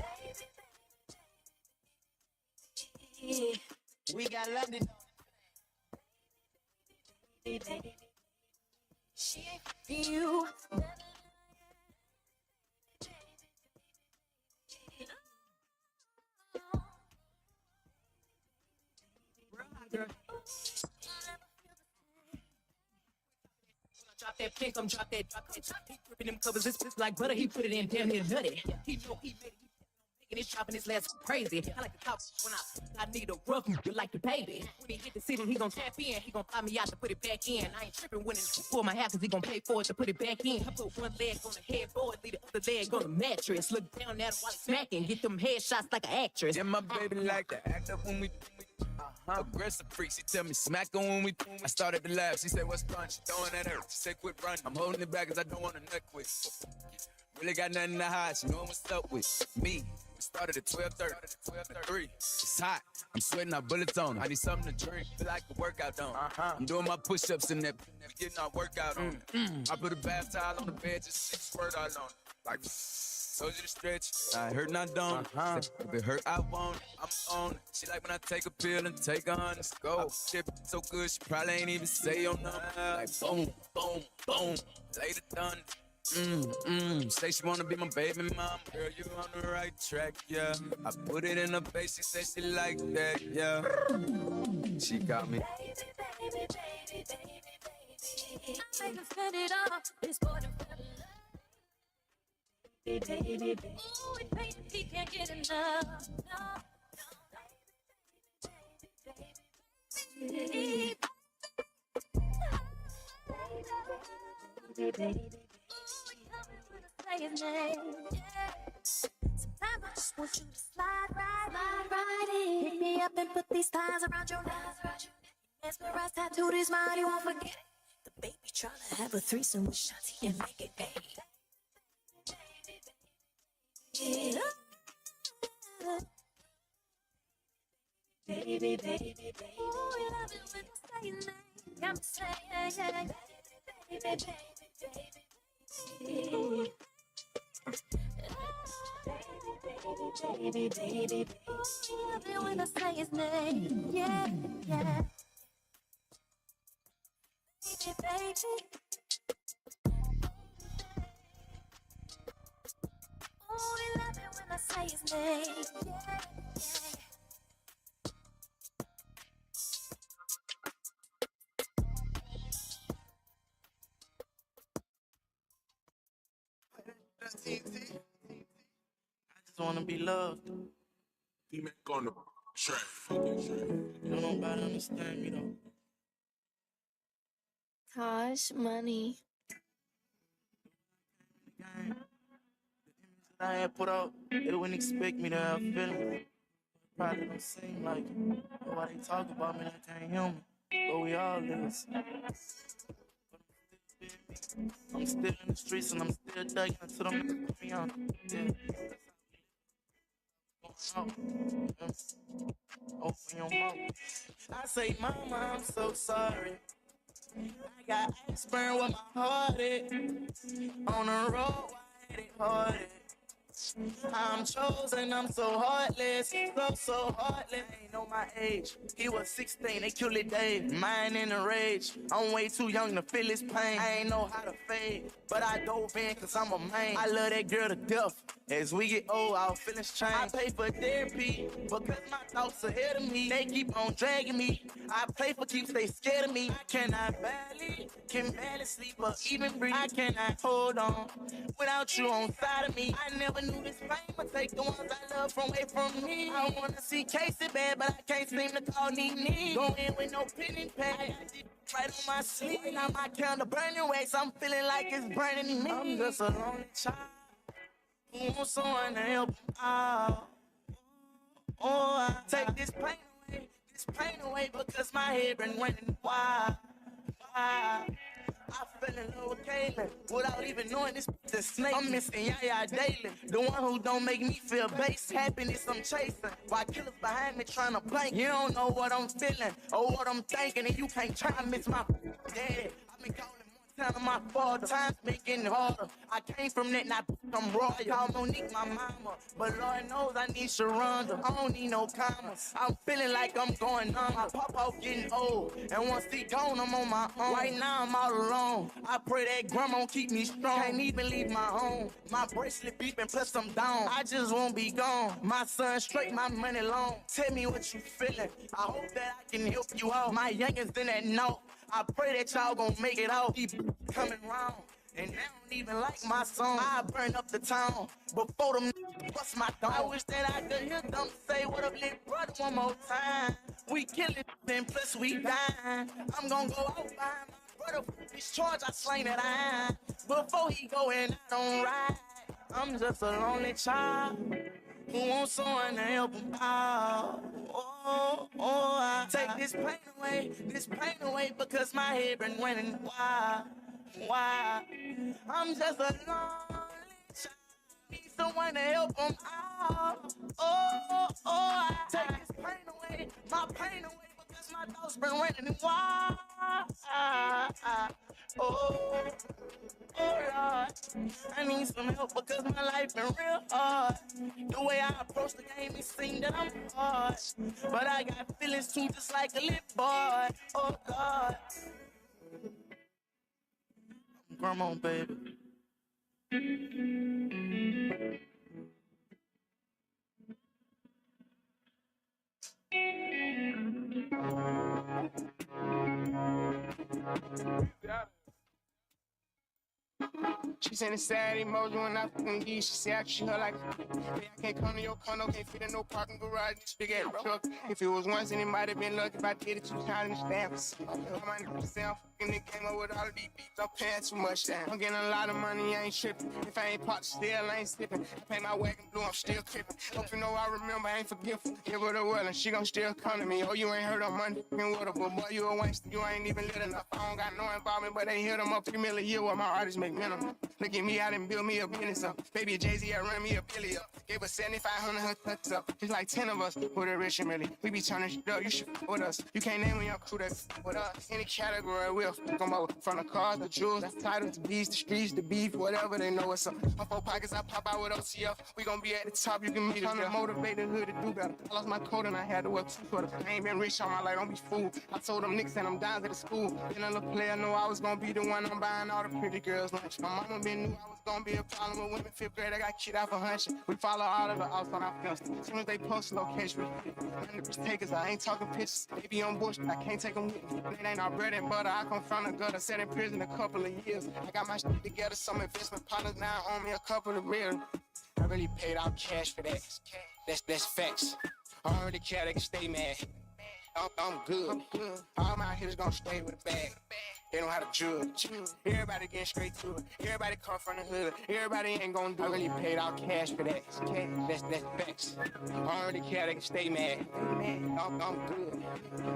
We got London. She ain't you. Drop that pick, drop that. He gripping them covers, it's like butter, he put it in damn near nutty. He know he made it. And it's dropping his last crazy. I like to talk when I need a rough you like the baby. When he hit the city, he gon' tap in. He gon' fly me out to put it back in. I ain't tripping when it's for my half, cause he gon' pay for it to put it back in. I put one leg on the headboard, leave the other leg on the mattress. Look down at him while he's smacking. Get them headshots like an actress. Yeah, my baby like to act up when we aggressive freak, she tell me smack her when we I started to laugh, she said what's fun, she throwing at her, she said quit running, I'm holding it back cause I don't want to nut quit. Really got nothing to hide, she know what's up with me. We started at 12:30, it's hot, I'm sweating out bullets on her. I need something to drink, feel like a workout on. I'm doing my push-ups in that, we getting our workout on. I put a bath towel on the bed, just squirt all on it. Like, told you to stretch, I hurt not done. If it hurt, I won't, I'm on it. She like when I take a pill and take a hundred. Let's go. Shit so good, she probably ain't even say your number. Like boom, boom, boom, later done. Say she wanna be my baby mom. Girl, you on the right track, yeah. I put it in her face, she said she like that, yeah. She got me. Baby, baby, baby, baby, baby. I make her spend it all. It's more than fun. Baby, baby, baby. Ooh, it pains he can't get enough. No, baby, baby, baby. Baby, baby. Say his name, yeah. Sometimes I just want you to slide right in. Pick me up and put these ties around your neck. Mesmerized, tattooed his mind, he won't forget it. The baby tryna have a threesome with Shanti and make it bang. Baby, baby, baby. Ooh, we love it when you say his name. I'm saying, yeah. Baby, baby, baby, baby. Baby, baby, baby. Ooh, love it when I say his name. Yeah, yeah. Baby, baby. Ooh, love it when I say his name. Yeah, yeah. That's TNT. I just wanna be loved. He make on the track, fucking track. Don't nobody understand me though. Cash money. Gang. The image that I had put out, they wouldn't expect me to have feelings. Probably don't seem like it. Why they talk about me like I ain't human. But we all is. I'm still in the streets and I'm still digging until them niggas put me on. Yeah. Open your mouth. I say, Mama, I'm so sorry. I got ice burn with my heart is. On the road, why it hard? I'm chosen, I'm so heartless, so heartless. I ain't know my age. He was 16, they killed it Dave. Mine in a rage. I'm way too young to feel his pain. I ain't know how to fade, but I dove in cause I'm a man. I love that girl to death. As we get old, our feelings change. I pay for therapy because my thoughts ahead of me. They keep on dragging me. I pay for keeps they scared of me. I can barely sleep or even breathe. I cannot hold on without you on side of me. I never knew this pain would take the ones I love from away from me. I wanna see Casey bad, but I can't seem to call Nene. Go in with no pen and pad. right on my sleeve. Now my candle burning ways, I'm feeling like it's burning me. I'm just a lonely child who wants someone to help out. Oh, I take this pain away because my head been running wild. I fell in love with Kaylin without even knowing this the snake. I'm missing Yaya daily, the one who don't make me feel base. Happiness I'm chasing, while killers behind me trying to blank. You don't know what I'm feeling or what I'm thinking, and you can't try to miss my dad. I've been calling Montana my fault, times been getting harder. I came from that, now I'm raw. Call Monique my mama, but Lord knows I need Sharonda. I don't need no commas. I'm feeling like I'm going on. My papa getting old, and once he gone, I'm on my own. Right now I'm all alone. I pray that grandma keep me strong. Can't even leave my home. My bracelet beeping, plus I'm down. I just won't be gone. My son straight, my money long. Tell me what you feeling. I hope that I can help you out. My youngins in that note. I pray that y'all gon' make it out. Keep coming round. And they don't even like my song. I burn up the town before them bust my thumb. I wish that I could hear them say what up, little brother, one more time. We killing and plus we dying. I'm gonna go out behind my brother. This charge I slain that I before he go and I don't ride. I'm just a lonely child who wants someone to help him out. I take this pain away because my head been running wild. I'm just a lonely child, need someone to help him out. I take this pain away, my pain away because my thoughts been running wild. Lord, I need some help because my life been real hard. The way I approach the game, it seems that I'm hard, but I got feelings too, just like a little boy. Oh God, come on, baby. She sent a sad emoji when I fucking leave. She said I treat her like I can't come to your condo, can't fit in no parking garage, this big ass truck. If it was once, then it might have been lucky if I did it 2 times in stamps. I'm myself fucking the game up with all of these beats. I'm paying too much down. I'm getting a lot of money, I ain't tripping. If I ain't popped still, I ain't slipping. I pay my wagon blue, I'm still tripping. Hope you know I remember, I ain't forgetful. Give her the well and she gon' still come to me. Oh, you ain't heard of money, fucking with her, but boy, you a waster. You ain't even lit enough. I don't got no involvement, but they hit them up 3 million a year where my artists make minimum. Look at me, I done build me a business up. Baby Jay-Z, I run me a billion up. Gave us 7,500 her cuts up. It's like 10 of us with a rich and really. We be turning shit up, you should f with us. You can't name when your crew that f with us. Any category, we'll f them over. From the cars, the jewels, the titles, the beats, the streets, the beef, whatever, they know what's up. My 4 pockets, I pop out with OCF. We gon' be at the top, you can meet us. Trying to motivate the hood to do better. I lost my code and I had to work 2 quarters. I ain't been rich all my life, don't be fooled. I told them niggas and I'm down to the school. Then a little player knew I was gonna be the one I'm buying all the pretty girls lunch. My mama been knew I was gonna be a problem with women. 5th grade, I got kicked out for hunching. We follow all of the outs on our fence. As soon as they post location, takers, I ain't talking pictures. They be on bush, I can't take them with me. It ain't our bread and butter. I come from the gutter, sat in prison a couple of years. I got my shit together, some investment partners now own me a couple of real. I really paid out cash for that. That's facts. I don't really care, they can stay mad. I'm good. All my hitters gon' stay with a bag. They know how to judge. Everybody getting straight to it. Everybody come from the hood. Everybody ain't gonna do it. I really paid out cash for that. That's facts. I don't really care, they can stay mad. I'm good.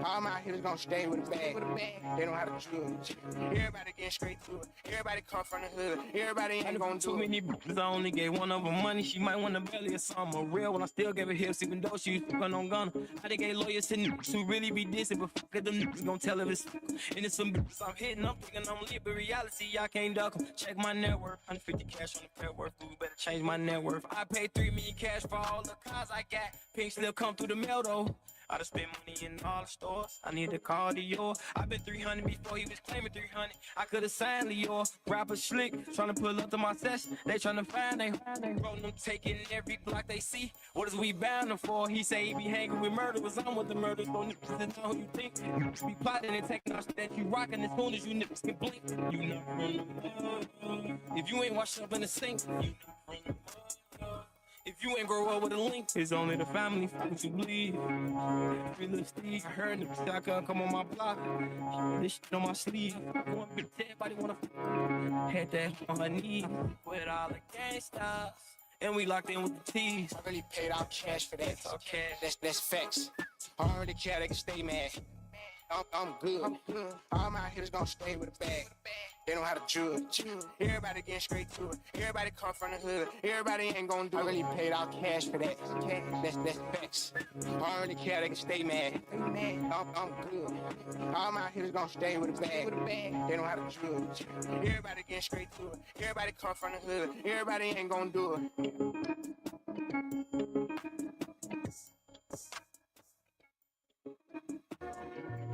All my hitters gon' stay with a bag. They know how to judge. Everybody getting straight to it. Everybody come from the hood. Everybody ain't gonna do it. Too many bitches, I only gave one of them money. She might want a belly or something real when I still gave her hips, even though she was fucking on gunner. I done gave lawyers to niggas who really be dissing, but fuck it, them niggas gon' tell if it's and it's some bitches I'm hitting, I'm thinking I'm lit, but reality, y'all can't duck 'em. Check my net worth, 150 cash on the pet worth, ooh, better change my net worth. I paid 3 million cash for all the cars I got. Pink slip come through the mail though. I done spent money in all the stores. I need a car to yours. I been 300 before he was claiming 300. I could've signed Leo. Rapper slick, tryna pull up to my session. They tryna find they rolling them, taking every block they see. What is we bound them for? He say he be hanging with murderers. I'm with the murderers. So niggas that know who you think. You be plotting and taking out that you rocking as soon as you niggas can blink. You not from the mud. If you ain't washed up in the sink, you not from the mud. If you ain't grow up with a link, it's only the family what you believe. Free little Steve, I heard the shotgun come on my block. This shit on my sleeve. One big everybody wanna had that on her knee with all the gangsters. And we locked in with the T's. I really paid out cash for that. Okay. That's facts. I don't really care, they can stay mad. I'm good. All my hitters gon' stay with a bag. They know how to judge. Everybody getting straight to it. Everybody come from the hood. Everybody ain't gon' do it. I really paid out cash for that. That's facts. I don't really care, they can stay mad. I'm good. All my hitters gon' stay with a bag. They know how to judge. Everybody getting straight to it. Everybody come from the hood. Everybody ain't gon' do it.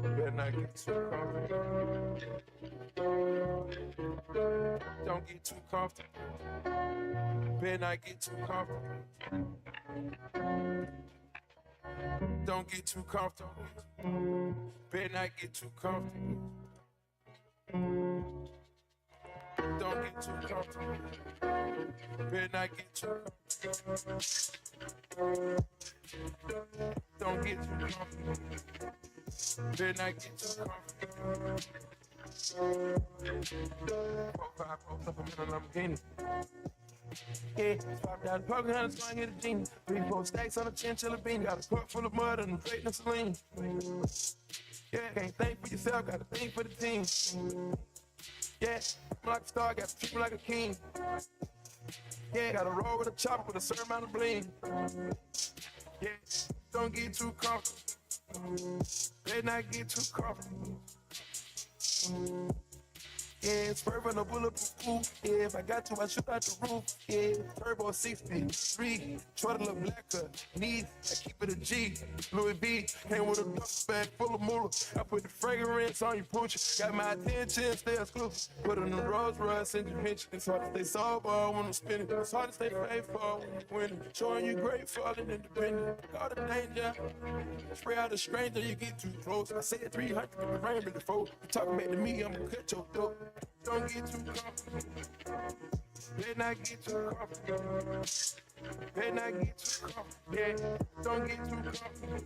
Better not get too comfortable. Don't get too comfortable. Better not get too comfortable. Don't get too comfortable. Better not get too comfortable. Don't get too comfortable. Better not get too comfortable. Don't get too comfortable. Better not get too comfortable. 4-5, 4 Lamborghini. Yeah, $5 poker hunters going to get a genie. 3-4 stacks on a chinchilla bean. Got a cup full of mud and a plate and saline. Yeah, can't think for yourself, gotta think for the team. Yeah, I'm like a star, gotta treat me like a king. Yeah, gotta roll with a chopper with a certain amount of bling. Yeah, don't get too comfortable. Better not get too comfortable. Yeah, swerve on a bulletproof coupe. Yeah, if I got to, I shoot out the roof. Yeah, turbo 63, try to look blacker. Need, I keep it a G. Louis V, came with a dust bag full of moolah. I put the fragrance on your pooch. Got my attention, stay exclusive. Put on the Rolls Royce in your pinch. It's hard to stay sober when I'm spinning. It's hard to stay faithful when you're winning. Showing you grateful and independent. Got a danger. Spray out a stranger, you get too close. I said 300 in the rain before. You talking back to me, I'm gonna cut your throat. Don't get too comfortable. Better not get too comfortable. Better not get too comfortable. Yeah, don't get too comfortable.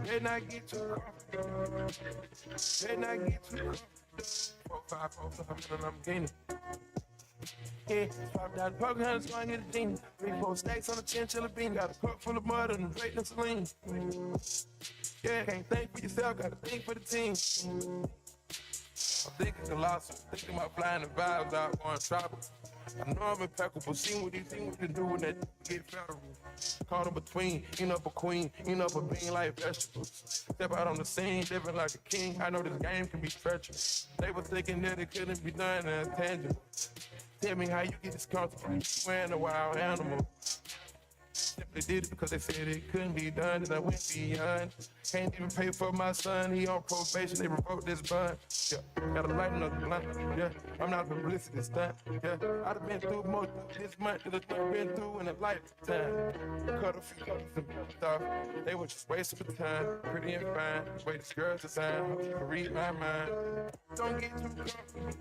Better not get too comfortable. Better not get too comfortable. 4-5, 4 Lamborghini. Yeah, $5 poker hunters going to get a genie. 3-4 stacks on a chinchilla bean. Got a cup full of mud and a plate and saline. Yeah, can't think for yourself, gotta think for the team. I'm thinking colossal, thinking about flying the vibes out on Trappa. I know I'm impeccable, seeing what these things can do when that get federal. Caught in between, eating up a queen, eating up a bean like vegetables. Step out on the scene, living like a king. I know this game can be treacherous. They were thinking that it couldn't be done and it's tangible. Tell me how you get this comfortable, wearing a wild animal. Simply did it because they said it couldn't be done, and I went beyond. Can't even pay for my son, he on probation, they revoked this bond. Yeah, gotta lighten up the blunt. Yeah, I'm not a publicity stunt. Yeah, I'd have been through more this month than I've been through in a lifetime. Cut a few colors and stuff, they were just wasting my time. Pretty and fine, way this girl's design, hope you can read my mind. Don't get too comfortable.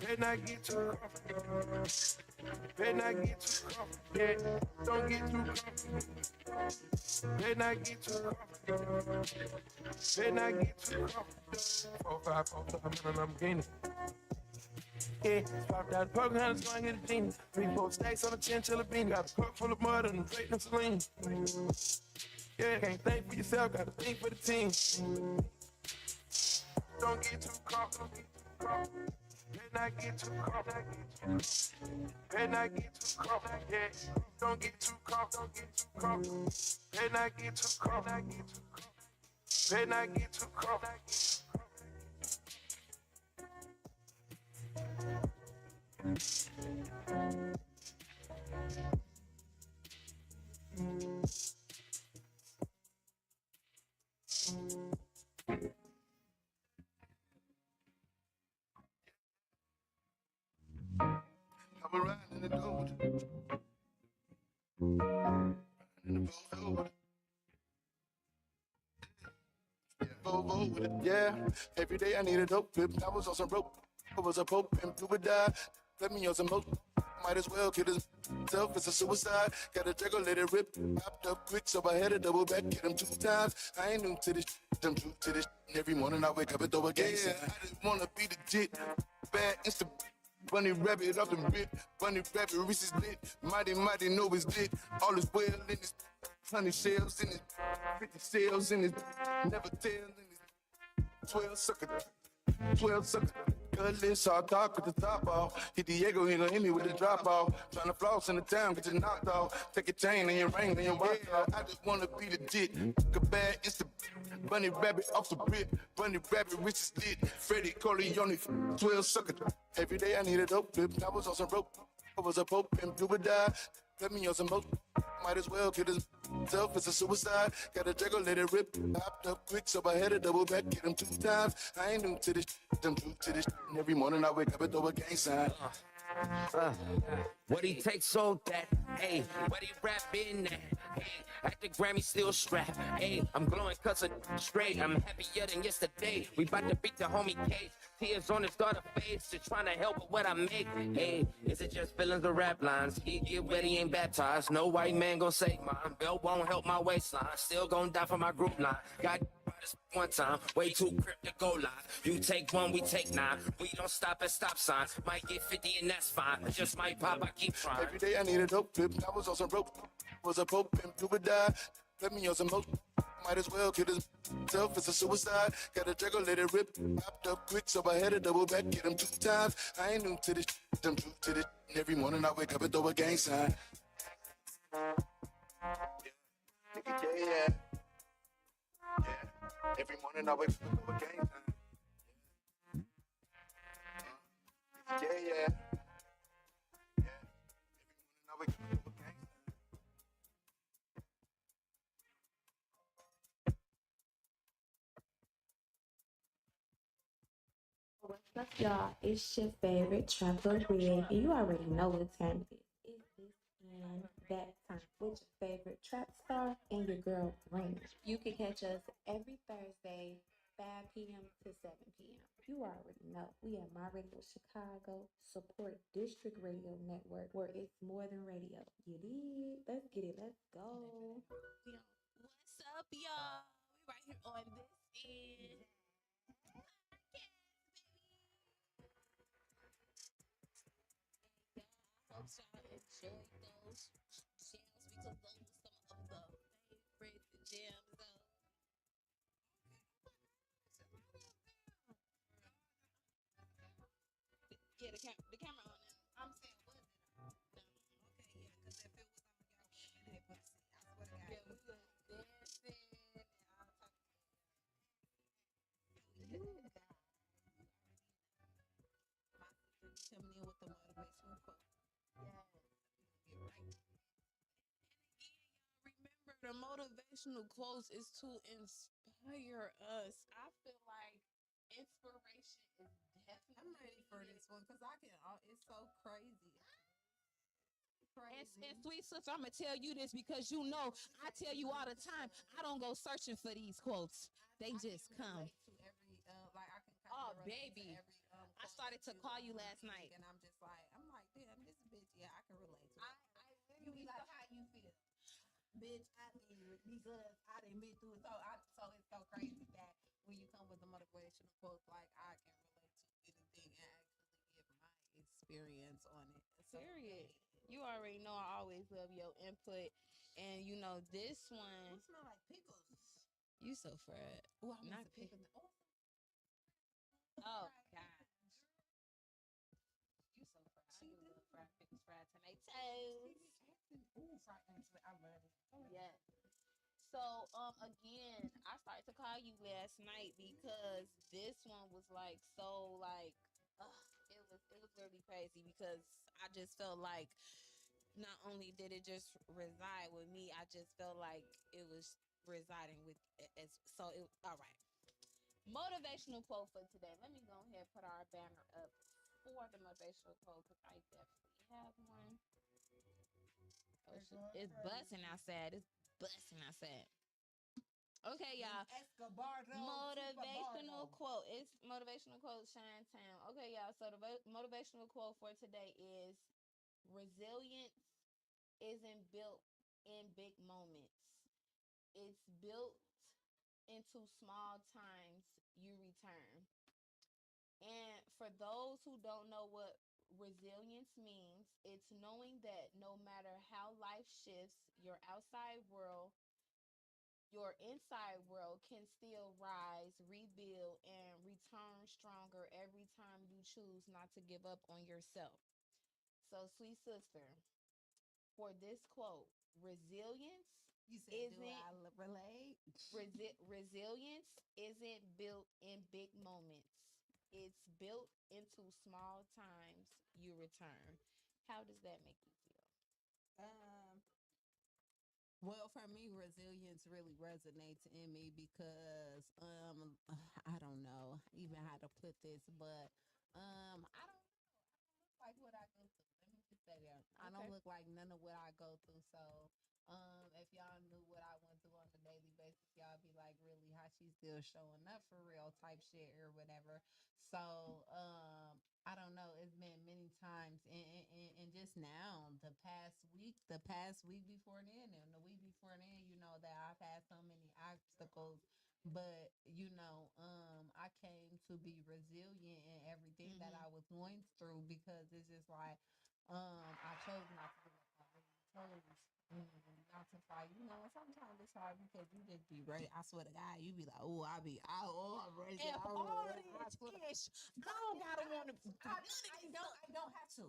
Better not get too comfortable. Better not get too comfortable. Yeah, don't get too comfortable. Better not get too comfortable. Better not get too comfortable. 4-5, 4 Lamborghini. Yeah, $5 poker hunters going to get a genie. 3-4 stacks on a chinchilla bean. Got a cup full of mud and a plate and saline. Yeah, can't think for yourself, gotta think for the team. Don't get too comfortable. Better not get too comfortable. Better not get too comfortable. Yeah, don't get too comfortable. Better not get too comfortable. Better not get too comfortable. I'm riding in the gold. Riding in the Volvo. Yeah, Volvo with it. Yeah, every day I need a dope whip. I was on some rope. I was a pope and blue would die. Let me on some hope. Might as well kill himself, it's a suicide. Got a juggle, let it rip. Popped up quick, so I had to double back, hit him 2 times. I ain't new to this, I'm true to this. Every morning I wake up and throw a gang sign. I just wanna be legit. Bad insta. Bunny rabbit off the rip. Bunny rabbit, wrist is lit. Mighty, know it's lit. All is well in this. 100 shells in it. 50 shells in it. Never tell in it. 12 sucker. 12 sucker. Good list, hard talk with the top off. Hit Diego, he gon' hit me with the drop off. Tryna floss in the town, get you knocked off. Take your chain and your ring and your watch off. I just wanna be legit. A bad insta. Bunny rabbit off the rip. Bunny rabbit, wrist is lit. Freddie Corleone, 12 sucker. Every day I need a dope flip. I was on some rope. I was a pope and do or die. Let me on some moat. Might as well kill himself, it's a suicide. Got a juggle, let it rip. Hopped up quick, so I had to double back, hit him 2 times. I ain't new to this, I'm true to this. And every morning I wake up and throw a gang sign. What he takes on that, hey, what he rap in that, hey, at the Grammy still strapped, hey, I'm glowing cause I'm straight, I'm happier than yesterday, we bout to beat the homie case, tears on his daughter face, just trying to help with what I make, hey, is it just feelings or rap lines, he get wet, he ain't baptized, no white man gon' save mine, belt won't help my waistline, still gon' die for my group line, got this one time, way too crypt to go live, you take 1, we take 9, we don't stop at stop signs, might get 50 and that's fine, just might pop, I keep trying. Every day I need a dope flip, I was on some rope, was a pope and do or die. Let me on some moat, might as well kill himself, it's a suicide. Got a juggle, let it rip, popped up quick, so I had to double back, hit him 2 times. I ain't new to this, I'm true to this. And every morning I wake up and throw a gang sign. Yeah. Every morning I wake up and throw a gang sign. Yeah. What's up, y'all? It's your favorite Trappa Rig, and you already know what time it is. It's this and that time with your favorite trap star and your girl Brinaa. You can catch us every Thursday, 5 p.m. to 7 p.m. You already know. We at My Radio Chicago, support District Radio Network, where it's more than radio. You did? Let's get it. Let's go. What's up, y'all? We right here on this end. I hope y'all enjoyed those jams because those were some of the favorite jams. Yeah, the camera on now. I'm saying, was it on? No. Okay, yeah, because if it was on, y'all would have been able to see. I swear to God. Yeah, we was dancing and all talking. My sister coming in with the motivational quote. Yeah. Get right. Remember, the motivational quotes is to inspire us. I feel like inspiration is definitely. I'm ready for this one because I can. It's so crazy. And sweet sister, I'm gonna tell you this because you know I tell you all the time. I don't go searching for these quotes; they just come. To every like I can. Oh baby, every, I started to call you last night, and I'm like, damn, this bitch. Yeah, I can relate to. You be like, how you feel? Bitch, I feel because I didn't been through it. So it's so crazy that when you come with the motivational quotes, like I can relate to anything and actually give my experience on it. So, period. You already know I always love your input, and you know this one. It smell like pickles. You so fried. Oh, I'm not pickles. Oh gosh. You so fried. I do love fried pickles, fried tomatoes. Ooh, fried tomatoes. I love it. Yeah. So again, I started to call you last night because this one was like so like it was really crazy because I just felt like not only did it just reside with me, I just felt like it was residing with as so it all right. Motivational quote for today. Let me go ahead and put our banner up for the motivational quote because I definitely have one. Oh, it's busting outside. It's busting outside. Okay, y'all. Motivational quote. It's motivational quote Shine Town. Okay, y'all. So the motivational quote for today is Resilience isn't built in big moments. It's built into small times you return. And for those who don't know what resilience means, it's knowing that no matter how life shifts, your inside world can still rise, rebuild, and return stronger every time you choose not to give up on yourself. So, sweet sister, for this quote, resilience You said, do isn't I relate? resilience isn't built in big moments. It's built into small times you return. How does that make you feel? Um, well, for me, resilience really resonates in me because I don't know even how to put this, but I don't look like what I go through. Let me just say that. I don't Okay. look like none of what I go through. So, if y'all knew what I went through on a daily basis, y'all be like, really, how she still showing up for real type shit or whatever. So, I don't know. It's been many times, and just now, the past week before then, and the week before then, that I've had so many obstacles, but I came to be resilient in everything that I was going through because it's just like, I chose not to give up. I really chose not to fight. And sometimes it's hard because you just be ready. I swear to God, you be like, oh, I'm ready. And all this I don't gotta want to. I don't have to.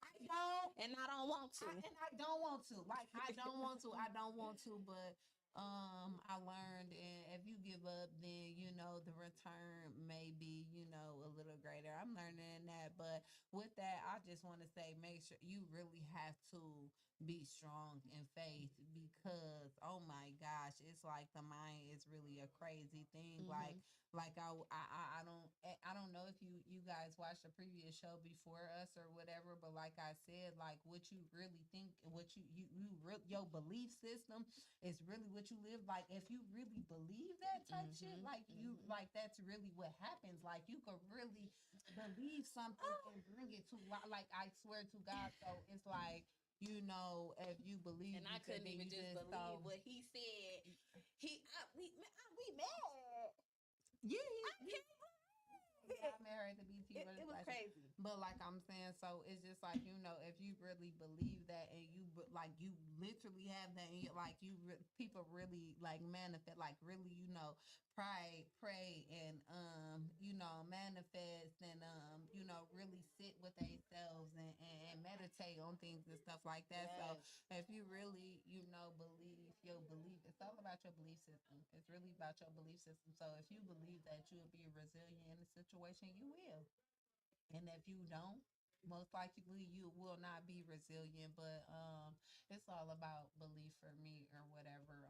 I don't. and I don't want to. And I don't want to. Like, I don't want to. I don't want to. But I learned, and if you give up, then the return may be a little greater. I'm learning that. But with that, I just want to say, make sure you really have to be strong in faith because oh my gosh, it's like the mind is really a crazy thing. Like I don't know if you guys watched the previous show before us or whatever, but like I said, like what you really think, what your belief system is really what you live. Like if you really believe that type shit, like like that's really what happens. Like you could really believe something and bring it to like I swear to God. So it's like if you believe, And I couldn't even just believe what he said. We mad. Yeah, I can't I'm married to BT. it was crazy. But like I'm saying, so it's just like if you really believe that and you like you literally have that, and like people really like manifest, like really pray and manifest and really sit with themselves and meditate on things and stuff like that. Yes. So if you really believe your belief, it's all about your belief system. It's really about your belief system. So if you believe that you'll be resilient in a situation, you will. And if you don't, most likely you will not be resilient. But it's all about belief for me or whatever.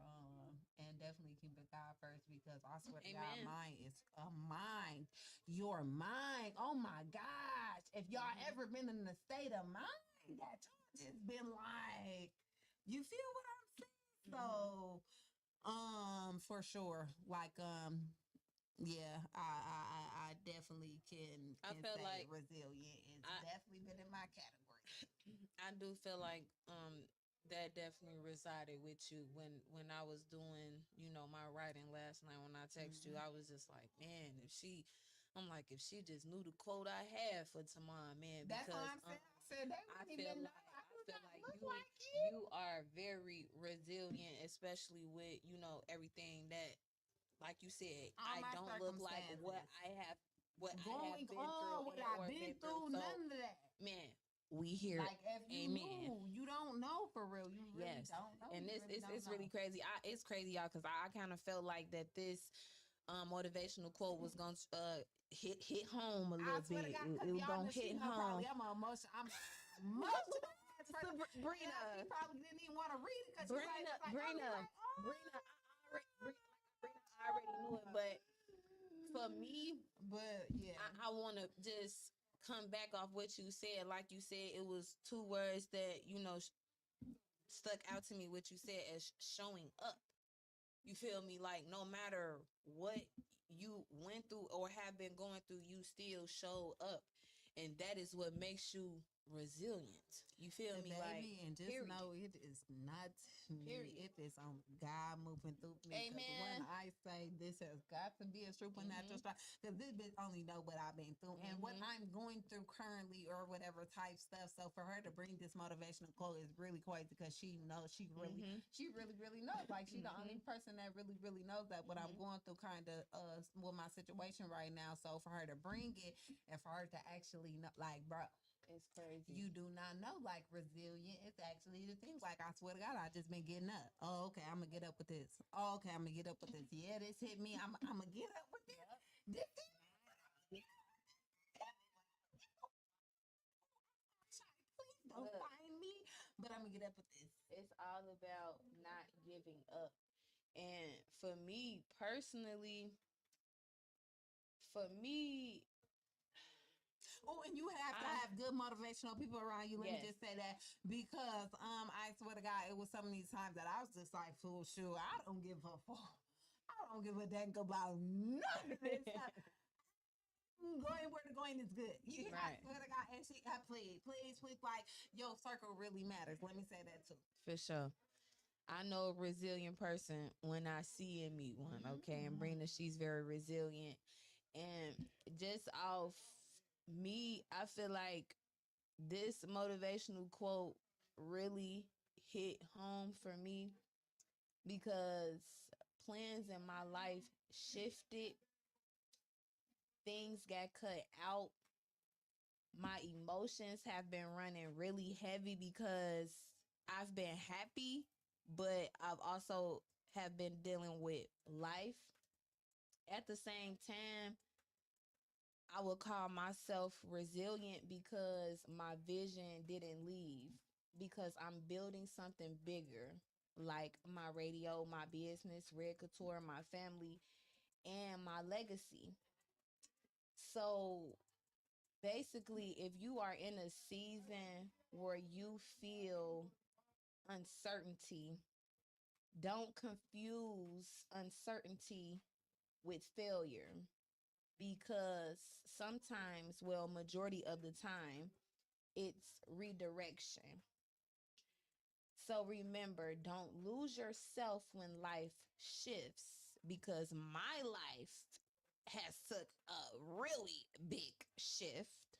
And definitely keep it God first because I swear to God, Amen. mine is a mind. Your mind. Oh my gosh. If y'all ever been in the state of mind that y'all just been like, you feel what I'm saying? So for sure. Like yeah, I definitely can I feel say like resilient. It's definitely been in my category. I do feel like that definitely resided with you when I was doing, my writing last night when I texted you. I was just like, man, I'm like, if she just knew the quote I had for tomorrow, man. That's because what I'm saying. I said they I wouldn't feel even like know. I I feel like look you like it. you are very resilient, especially with everything that, like you said, All I my don't look like circumstances. I have been Going through on, what I've or been through. through, So none of that. man, we here. Like if you Amen. knew, you don't know for real. You really Yes, don't know. and You it's really it's, don't it's know. really crazy. It's crazy, y'all, because I kind of felt like that this motivational quote was gonna hit home a I little swear to bit. God, It because was y'all gonna know she hit know home. probably I'm emotional. I'm emotional. Brinaa, She probably didn't even want to read it because she's like, Brinaa, I already knew it, but for me, but yeah, I want to just come back off what you said. Like you said, it was two words that stuck out to me. What you said as showing up. You feel me? Like no matter what you went through or have been going through, you still show up, and that is what makes you resilient. You feel me? Like, Baby, and just period. know it is not me. Period. It is on God moving through me. 'Cause when Amen. I say this has got to be a supernatural strike, because this bitch only know what I've been through and what I'm going through currently or whatever type stuff. So for her to bring this motivational quote is really crazy because she knows she really knows. Like she the only person that really knows that what I'm going through kind of with my situation right now. So for her to bring it and for her to actually know, like, bro, It's crazy. you do not know, like, resilient is actually the thing. Like, I swear to God, I just been getting up. Oh, okay, I'm gonna get up with this. Oh, okay, I'm gonna get up with this. Yeah, this hit me. I'm gonna get up with this. This thing. Please don't find me, but I'm gonna get up with this. It's all about not giving up. And for me personally, for me, Oh, and you have to have good motivational people around you. Let me just say that because I swear to God, it was so many times that I was just like, "Fool, sure, I don't give a fuck. I don't give a dang about none of this." Going where the going is good. I swear to God, and please, like, your circle really matters. Let me say that too. for sure. I know a resilient person when I see and meet one, okay? And Brinaa, she's very resilient. And just off me, I feel like this motivational quote really hit home for me because plans in my life shifted, things got cut out. My emotions have been running really heavy because I've been happy, but I've also have been dealing with life. At the same time, I would call myself resilient because my vision didn't leave, because I'm building something bigger, like my radio, my business, Red Couture, my family, and my legacy. So basically, if you are in a season where you feel uncertainty, don't confuse uncertainty with failure, because sometimes, well, majority of the time, it's redirection. So remember, don't lose yourself when life shifts, because my life has took a really big shift.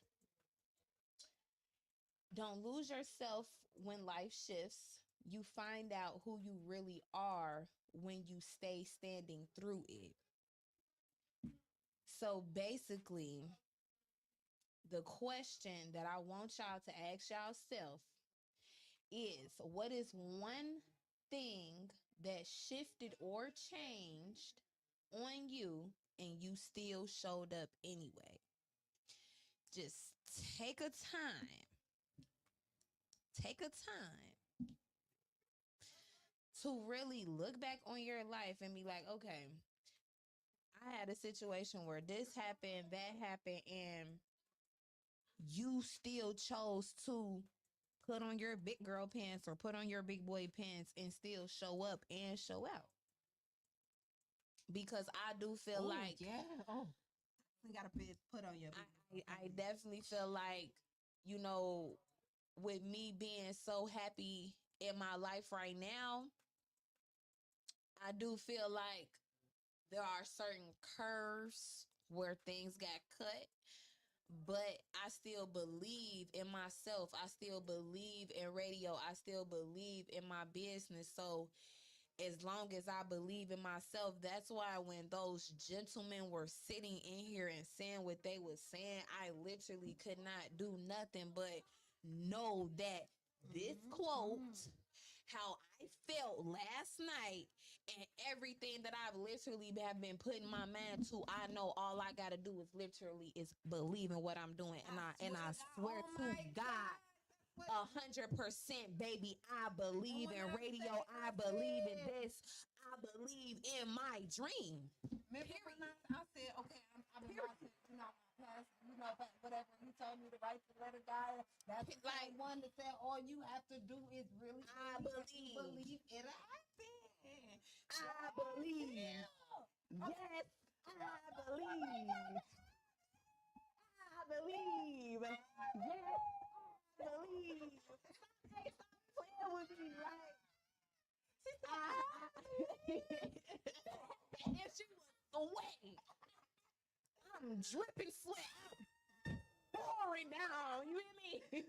Don't lose yourself when life shifts. You find out who you really are when you stay standing through it. So basically, the question that I want y'all to ask yourself is, what is one thing that shifted or changed on you and you still showed up anyway? Just take a time. Take a time to really look back on your life and be like, okay, I had a situation where this happened, that happened, and you still chose to put on your big girl pants or put on your big boy pants and still show up and show out. Because I do feel like, You gotta put on your. I definitely feel like, you know, with me being so happy in my life right now, I do feel like there are certain curves where things got cut, but I still believe in myself. I still believe in radio. I still believe in my business. So as long as I believe in myself, that's why when those gentlemen were sitting in here and saying what they was saying, I literally could not do nothing but know that this quote, how I felt last night, and everything that I've literally have been putting my mind to, I know all I gotta do is literally is believe in what I'm doing, and I swear to God. 100%, baby. I believe in radio. I believe in this. I believe in my dream. Remember when I said, okay, I've been watching, my past, whatever he told me to write the letter, guy. That's like one that said all you have to do is really believe it'll happen. I believe. Yes, I believe. I believe. Yes, me like, and she was sweating. I'm dripping sweat. Pouring down. You hear me?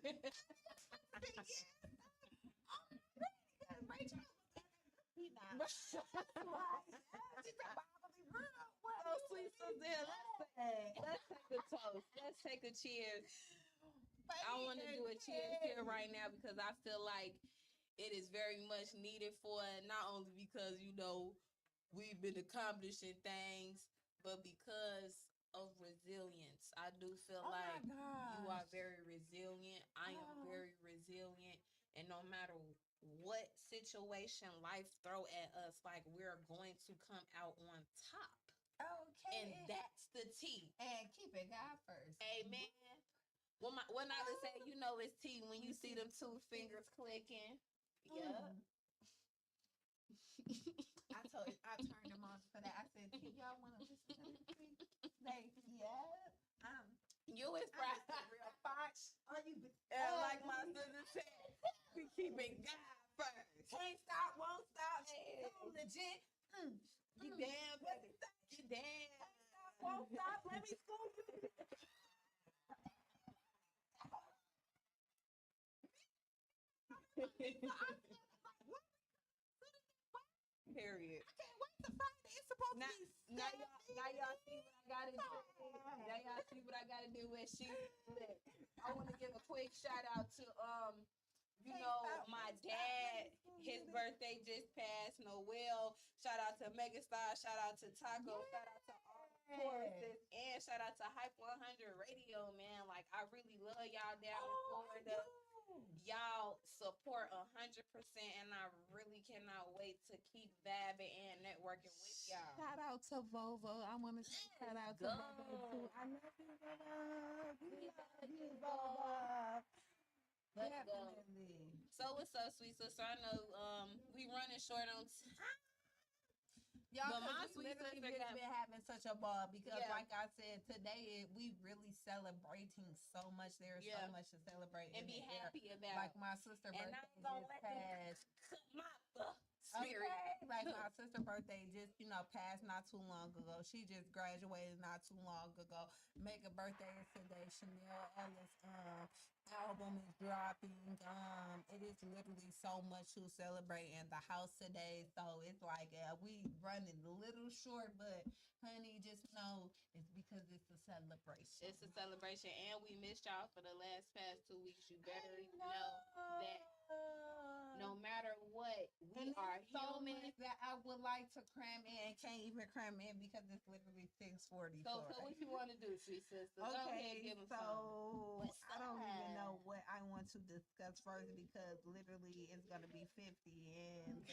So sweet, so dear. Let's take a toast. Let's take a cheers. I want to do a cheers here right now because I feel like it is very much needed for not only because we've been accomplishing things, but because of resilience. I do feel like you are very resilient. I am very resilient, and no matter what situation life throw at us, like we're going to come out on top. okay, And that's the T. and keep it God first. Amen. When I would say, it's T when you see them two fingers clicking. Yeah. I turned them on for that. I said, "Do y'all want to listen to this?" They, yeah. You is probably real fox. Oh, you Like my sister said, we keeping God first. can't stop, won't stop. Hey. So legit. You damn, baby. You damn. Won't stop. Let me school you. Period. I can't wait to Friday. It's supposed Now, to be now y'all see what I gotta do. Now y'all see what I gotta do with she. Look, I want to give a quick shout out to my dad. His birthday just passed. Noel. Shout out to Megastar. Shout out to Taco. Shout out to all the choruses. And shout out to Hype 100 Radio, man. Like, I really love y'all down in Florida. Y'all support 100%, and I really cannot wait to keep vibing and networking with y'all. Shout out to Volvo. I want to say shout out to Volvo too. I love you, Volvo. We love you, Volvo. Let's go. Definitely. So what's up, sweet sister? I know we running short on time. Y'all, But my we sweet literally sister just got- been having such a ball because, Yeah. like I said, today we really celebrating so much. There's Yeah. so much to celebrate and be in the air. happy about. Like my sister and birthday I'm gonna just let them passed. cut my spirit. Okay, like my sister birthday just passed not too long ago. She just graduated not too long ago. Mega birthday is today. Chanel Ellis album is dropping. It is literally so much to celebrate in the house today. So it's like we running a little short, but honey, just know it's because it's a celebration. It's a celebration, and we missed y'all for the past 2 weeks. You better know that no matter what, we And are there's so human. much that I would like to cram in, can't even cram in because it's literally 6:40. So what you want to do, sweet sister? Go ahead, Okay, give them so What's I don't even know up? what I want to discuss first because literally it's gonna be 50 and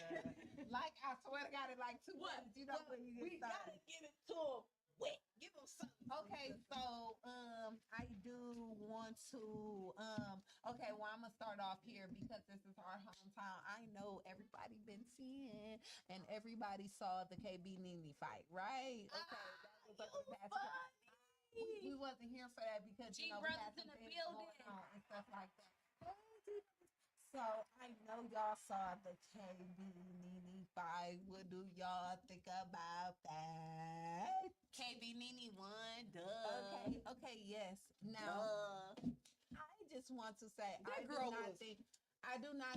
like I swear to God, it's like 2 What? minutes. You know when you We get gotta started. give it to them. Wait, give them something. Okay, so I do want to okay, well I'm gonna start off here because this is our hometown. I know everybody been seeing and everybody saw the KB Nene fight, right? Okay, that was up the past we wasn't here for that because G we brothers had in some the things building. going on and stuff like that. So I know y'all saw the KB Nene fight. What do y'all think about that? KB Nene won. Duh. Okay, yes. Now Duh. I just want to say That girl was- I do not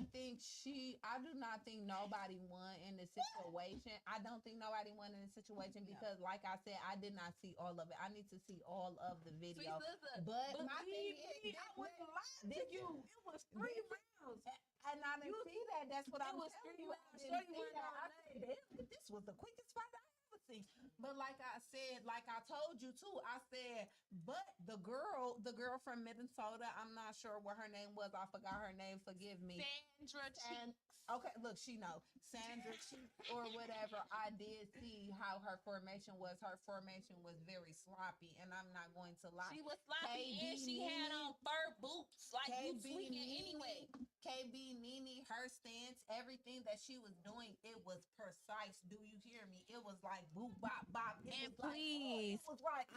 think nobody won in the situation. I don't think nobody won in the situation because like I said, I did not see all of it. I need to see all of the Sweet video. sister, But my believe thing me, is, I wasn't lying to this- you. It was 3 rounds. and I didn't see that. That's what It I'm was telling 3 you. I rounds. didn't Shorty see wasn't that. on I that. said, "Damn, this was the quickest fight I ever seen." But like I said, like I told you too, I said, but the girl from Minnesota, I'm not sure what her name was. I forgot her name. Forgive me. Sandra Cheeks. Okay, look, she know Sandra Cheeks or whatever. I did see how her formation was. Her formation was very sloppy, and I'm not going to lie. She was sloppy and she had on fur boots. Like you tweaking anyway. KB Nene, her stance, everything that she was doing, it was precise. Do you hear me? It was like boop bop bop. It And was like, please, it was like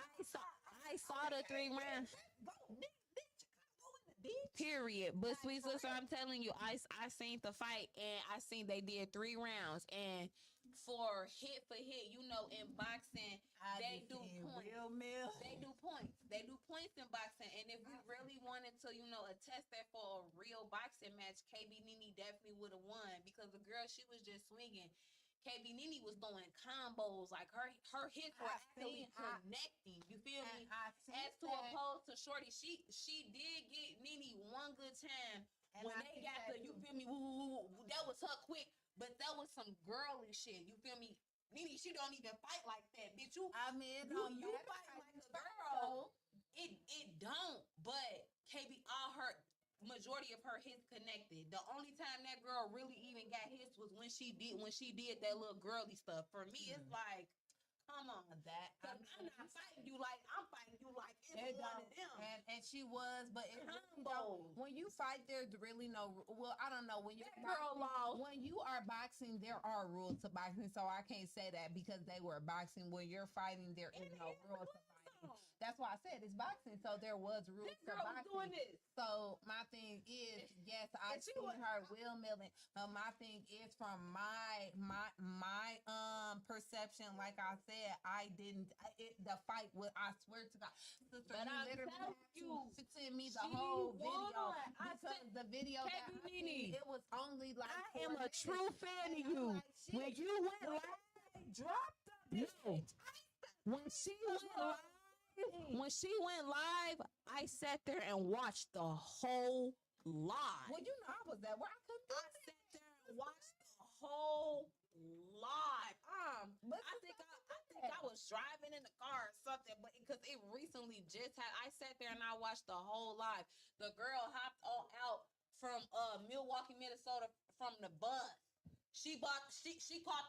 I saw the 3 rounds. Go, ninja, go in the Period. But sweet sister, I'm telling you, I seen the fight and I seen they did 3 rounds and for hit, you know, in boxing they do points. They do points. They do points in boxing. And if we really wanted to, you know, attest that for a real boxing match, KB Nene definitely would have won because the girl, she was just swinging. KB Nene was throwing combos, like her hits were actually connecting. You feel me? As to opposed to Shorty, she did get Nene one good time when they got the, you feel me? Woo, that was her quick, but that was some girly shit. You feel me? Nene, she don't even fight like that, bitch. You fight like a girl. It don't, but KB, all her majority of her hits connected. The only time that girl really even got hits was when she did that little girly stuff. For me, it's like, come on, that I'm not fighting you like I'm fighting you like it's one of them. And she was, but it when you fight, there's really no. Well, I don't know when you when you are boxing, there are rules to boxing. So I can't say that because they were boxing. When you're fighting, there is no rules to boxing. That's why I said it's boxing. So there was rules to boxing. So my thing is, yes, I see her windmilling. But my thing is, from my perception, like I said, I didn't. The fight was. I swear to God, sister, But you I'm literally telling had to send me the whole video because the video that I KB seen, it was only like. I am a true fan of you. When you went live, dropped the bitch. When she went live, I sat there and watched the whole live. Well, you know I was there. Where I couldn't. I sat there and watched the whole live. I think I was driving in the car or something, but because it recently just had. I sat there and I watched the whole live. The girl hopped out from Milwaukee, Minnesota, from the bus. She caught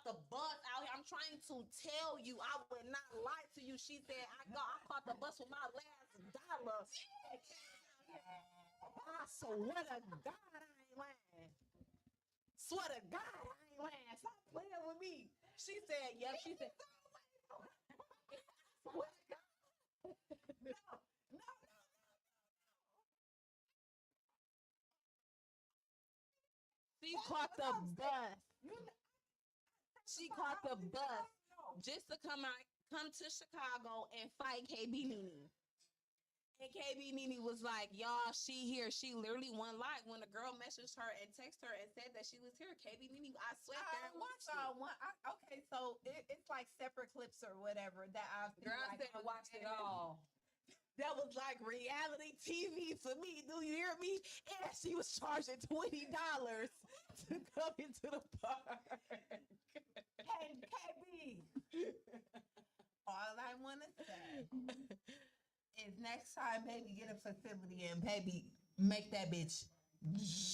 the bus out here. I'm trying to tell you, I would not lie to you. She said, I caught the bus with my last dollar. I swear to God, I ain't lying. Swear to God, I ain't lying. Stop playing with me. She said, yep. She said, swear to God. No. She caught the bus. She caught the bus just to come to Chicago and fight KB Nene. And KB Nene was like, y'all, she here. She literally won live when the girl messaged her and texted her and said that she was here. KB Nene, I swear there and watched it. Okay, so it's like separate clips or whatever that I've seen. Girl, I said I watched it all. That was like reality TV to me. Do you hear me? And she was charging $20 to come into the park. Hey, KB. All I want to say is next time, baby, get a facility and baby, make that bitch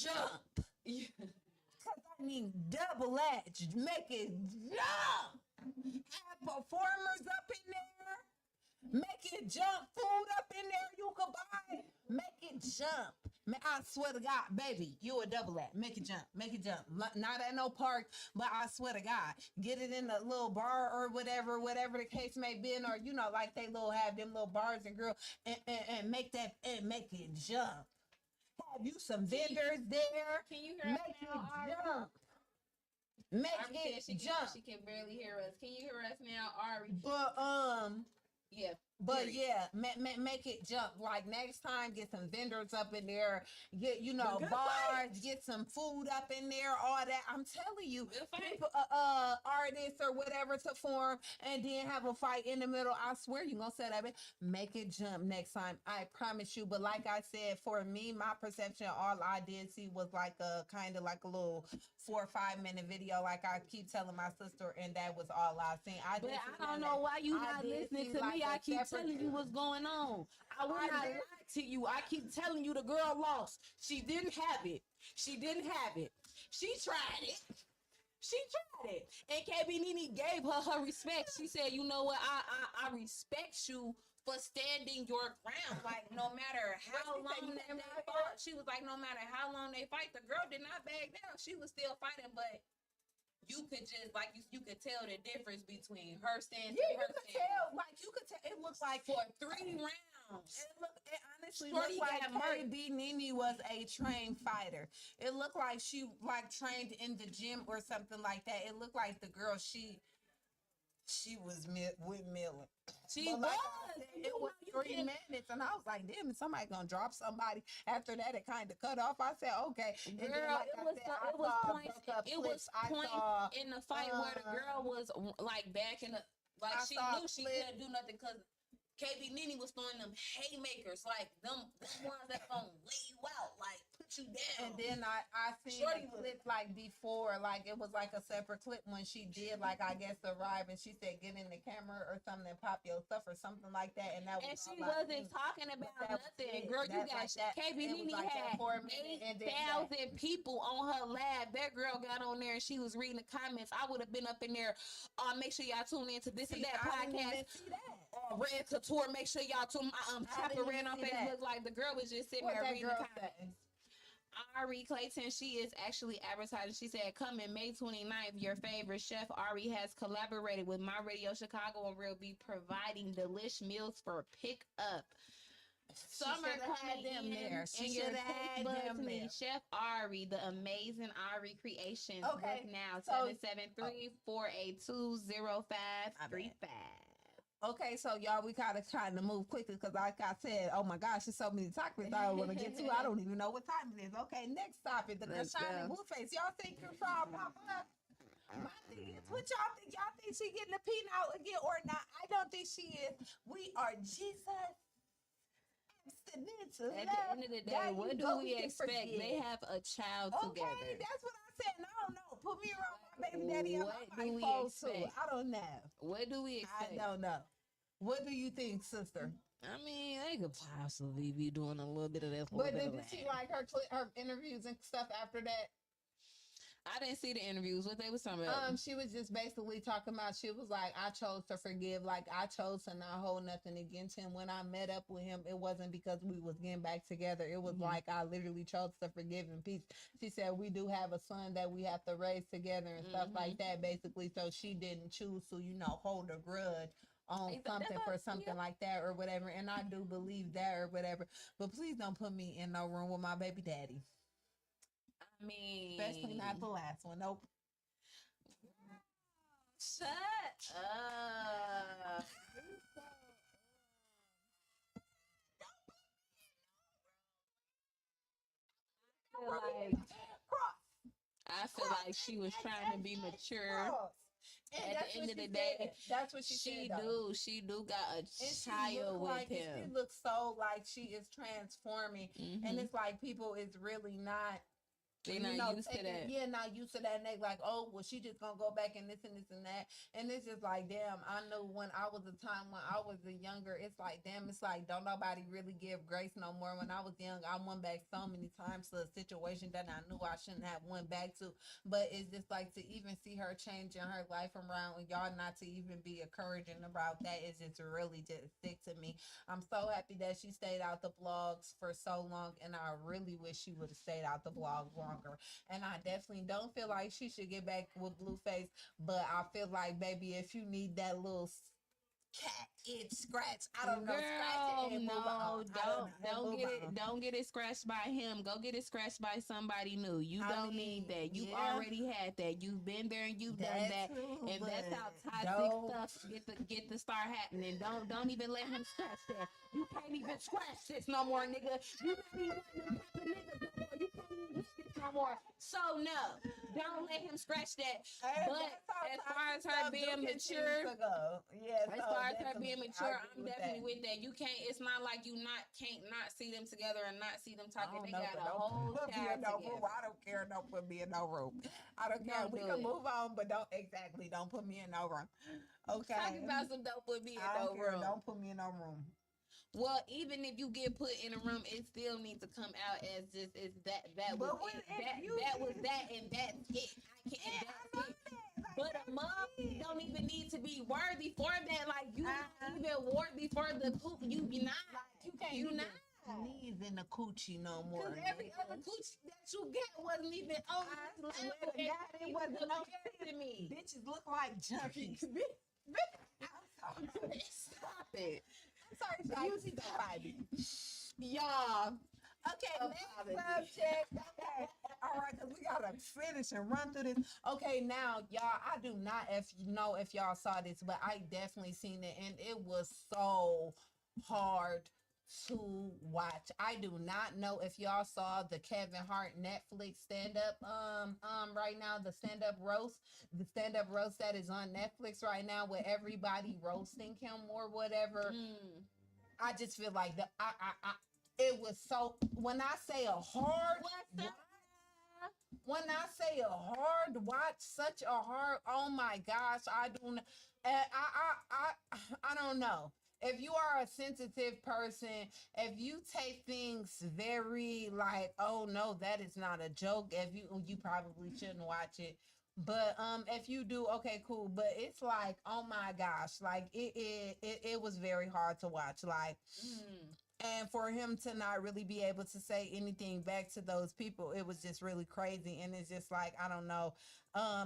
jump. Because I mean, double edge, make it jump. Have performers up in there. Make it jump. Food up in there you can buy. Make it jump. I swear to God, baby, you a double at. Make it jump. Make it jump. Not at no park, but I swear to God, get it in a little bar or whatever the case may be, or you know, like they have them little bars and grill, and make it jump. Have you some vendors there? Can you hear make us it now, jump? Make it jump. She can barely hear us. Can you hear us now, Ari? But yeah. But yeah, make it jump. Like next time, get some vendors up in there. Get bars. Get some food up in there. All that. I'm telling you, people, artists or whatever to form, and then have a fight in the middle. I swear you gonna say that. Make it jump next time. I promise you. But like I said, for me, my perception, all I did see was like a kind of like a little 4 or 5 minute video. Like I keep telling my sister, and that was all I seen. I don't know why you not listening to like me. I keep telling you what's going on. I will not lie to you. I keep telling you the girl lost. She didn't have it. She tried it. And KB Nene gave her respect. She said, you know what? I respect you for standing your ground. Like, no matter how long they fought, she was like, no matter how long they fight, the girl did not back down. She was still fighting, but you could just like you could tell the difference between her stance and her stance. You could tell. It looks like for 3 rounds. It honestly Shorty looked like got murked. KB Nene was a trained fighter. It looked like she like trained in the gym or something like that. It looked like the girl she was with Millen. She But was. like I said, You it was know, you 3 can- minutes, and I was like, "Damn, is somebody gonna drop somebody?" After that, it kind of cut off. I said, "Okay." And then, Girl, like it I was said, so- I it was saw points. broke up It was clips. I points saw in the fight where the girl was like back in the like I she saw knew she clip- couldn't do nothing because KB Nene was throwing them haymakers like them ones that gonna lay you out like put you down. And then I seen Shorty a clip like before, like it was like a separate clip when she did like I guess arrive and she said get in the camera or something and pop your stuff or something like that, and that was And she all I wasn't seen. talking about that was nothing. it. Girl, you That, got like that, KB it was Nene like that had 4 minutes, and then that. 8,000 people on her lab. That girl got on there and she was reading the comments. I would have been up in there. Make sure y'all tune in to this and See, that I didn't podcast. even see that. Red Couture. Make sure y'all tune. Trappa didn't ran even on see Facebook that. like the girl was just sitting What there that reading the girl comments. say? Ari Clayton, she is actually advertising. She said, coming May 29th, your favorite chef Ari has collaborated with My Radio Chicago and will be providing delish meals for pickup. Summer shoulda had coming them in, there. She and your shoulda had taste them buds need there. Chef Ari, the amazing Ari Creations. Okay, Book now, so- 773-482-0535. Okay, so y'all, we gotta trying to move quickly because, like I said, oh my gosh, there's so many topics I want to get to. I don't even know what time it is. Okay, next topic, the Let's shining go. blue face. Y'all think you're from Papa? My thing is, what y'all think? Y'all think she getting the peanut out again or not? I don't think she is. We are Jesus. Abstinence. At the end of the day, what do we expect? They have a child Okay, together. that's what I said. And I don't know. Put me around my baby daddy. What I do might we fold too. expect? I don't know. What do we expect? I don't know. What do you think, sister? I mean, they could possibly be doing a little bit of this. But did she like her interviews and stuff after that? I didn't see the interviews. What they was talking about? She was just basically talking about, she was like, I chose to forgive. Like, I chose to not hold nothing against him. When I met up with him, it wasn't because we was getting back together. It was like, I literally chose to forgive in peace. She said, we do have a son that we have to raise together and stuff like that, basically. So she didn't choose to, hold a grudge on something for something like that or whatever. And I do believe that or whatever. But please don't put me in no room with my baby daddy. I mean, Especially not the last one. Nope. Shut up. I feel like she was trying to be mature. And at the end of the day, that's what she said. She do got a child with him. She looks so like she is transforming, and it's like people is really not. They're not used to that. Yeah, not used to that. And they like, oh, well, she just gonna go back and this and this and that. And it's just like, damn, I know when I was a time when I was a younger, it's like, damn, it's like, don't nobody really give grace no more. When I was young, I went back so many times to a situation that I knew I shouldn't have went back to. But it's just like to even see her changing her life around and y'all not to even be encouraging about that is just really just sick to me. I'm so happy that she stayed out the blogs for so long, and I really wish she would have stayed out the blogs longer. And I definitely don't feel like she should get back with Blueface, but I feel like, baby, if you need that little cat itch scratch, I don't know, scratch it and move on. Don't get it scratched by him. Go get it scratched by somebody new. You don't need that. You already had that. You've been there and you've done that. True, and that's how toxic stuff get to start happening. Don't even let him scratch that. You can't even scratch this no more, nigga. You not even one of them type of niggas no more. You can't even use this no more. So no, don't let him scratch that. But as far as her being mature, I'm definitely with that. You can't. It's not like you can't not see them together and not see them talking. They got a whole child together. I don't care. Don't put me in no room. I don't care. We can move on, but don't put me in no room. Okay. Talking about some don't put me in no room. Don't put me in no room. Well, even if you get put in a room, it still needs to come out as just as that was it. That was that, and that's it. I can't. That's it. But a mom don't even need to be worthy for that. Like you not even worthy for the poop. You not. You can't. You not. Knees in the coochie no more. Because every other coochie that you get wasn't even on this level. It wasn't no to me. Bitches look like junkies. Stop it. Sorry, Shy. You see don't find me. Y'all. Okay, next subject. Okay. All right, because we gotta finish and run through this. Okay, now, y'all, I do not know if y'all saw this, but I definitely seen it, and it was so hard to watch. I do not know if y'all saw the Kevin Hart Netflix stand up right now, the stand up roast that is on Netflix right now with everybody roasting him or whatever. I just feel like it was so, when I say a hard when I say a hard watch, such a hard, oh my gosh, I don't, I don't know. If you are a sensitive person, if you take things very like, oh no, that is not a joke. If you probably shouldn't watch it. But if you do, okay, cool. But it's like, oh my gosh, like it was very hard to watch. Like, and for him to not really be able to say anything back to those people, it was just really crazy. And it's just like, I don't know.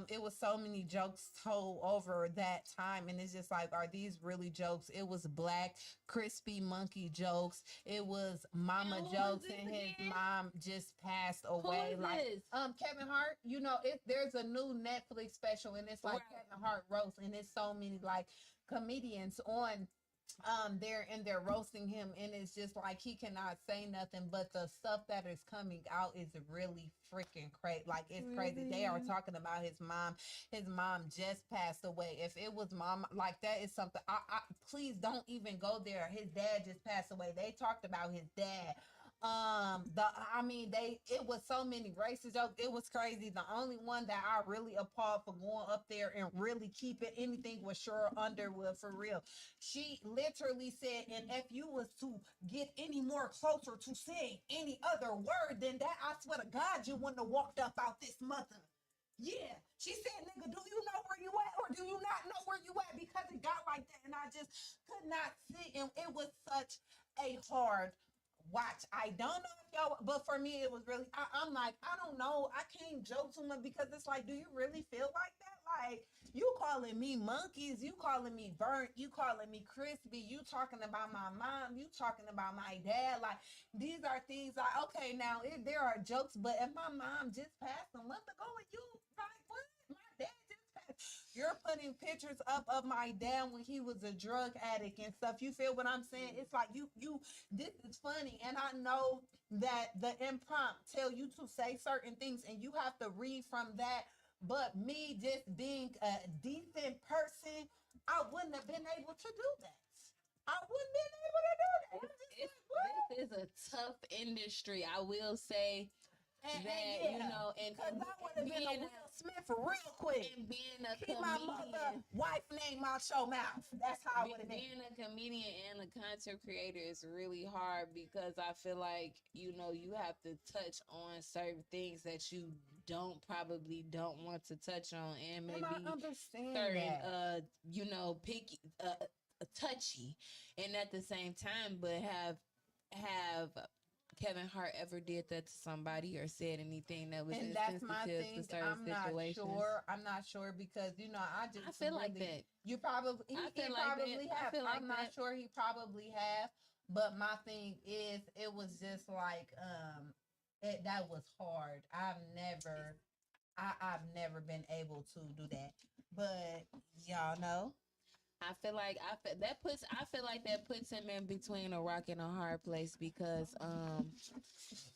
It was so many jokes told over that time, and it's just like, are these really jokes? It was Black Crispy Monkey jokes. It was Mama jokes, and his mom just passed away. Like, Kevin Hart, you know, there's a new Netflix special, and it's like Kevin Hart roast, and it's so many like comedians on there, and they're roasting him, and it's just like he cannot say nothing, but the stuff that is coming out is really freaking crazy. Like, it's crazy. They are talking about his mom just passed away. If it was mom, like, that is something, I please don't even go there. His dad just passed away. They talked about his dad. It was so many racist jokes. It was crazy. The only one that I really applaud for going up there and really keeping anything was Cheryl Underwood, for real. She literally said, and if you was to get any more closer to saying any other word than that, I swear to God, you wouldn't have walked up out this mother. Yeah, she said, nigga, do you know where you at, or do you not know where you at? Because it got like that, and I just could not see, and it was such a hard watch. I don't know if y'all, but for me, it was really, I'm like, I don't know. I can't joke too much, because it's like, do you really feel like that? Like, you calling me monkeys, you calling me burnt, you calling me crispy, you talking about my mom, you talking about my dad. Like, these are things like, okay, now there are jokes, but if my mom just passed a month ago and you like, what? My dad just passed. You're putting pictures up of my dad when he was a drug addict and stuff. You feel what I'm saying? It's like, you this is funny, and I know that the impromptu tell you to say certain things, and you have to read from that. But me just being a decent person, I wouldn't have been able to do that. I wouldn't been able to do that. This is a tough industry, I will say. You know, and because I would have been a Will Smith real quick. And being a Keep comedian, my mother wife name out your mouth. That's how I would have been. Being a comedian and a content creator is really hard, because I feel like, you know, you have to touch on certain things that you probably don't want to touch on, and maybe certain you know, picky, touchy, and at the same time, but have Kevin Hart ever did that to somebody or said anything that was and that's my thing. to certain situations? I'm not sure, because, you know, I feel like that. You probably he probably have. I'm not sure, he probably have. But my thing is, it was just like that was hard. I've never been able to do that. But y'all know, I feel like that puts him in between a rock and a hard place, because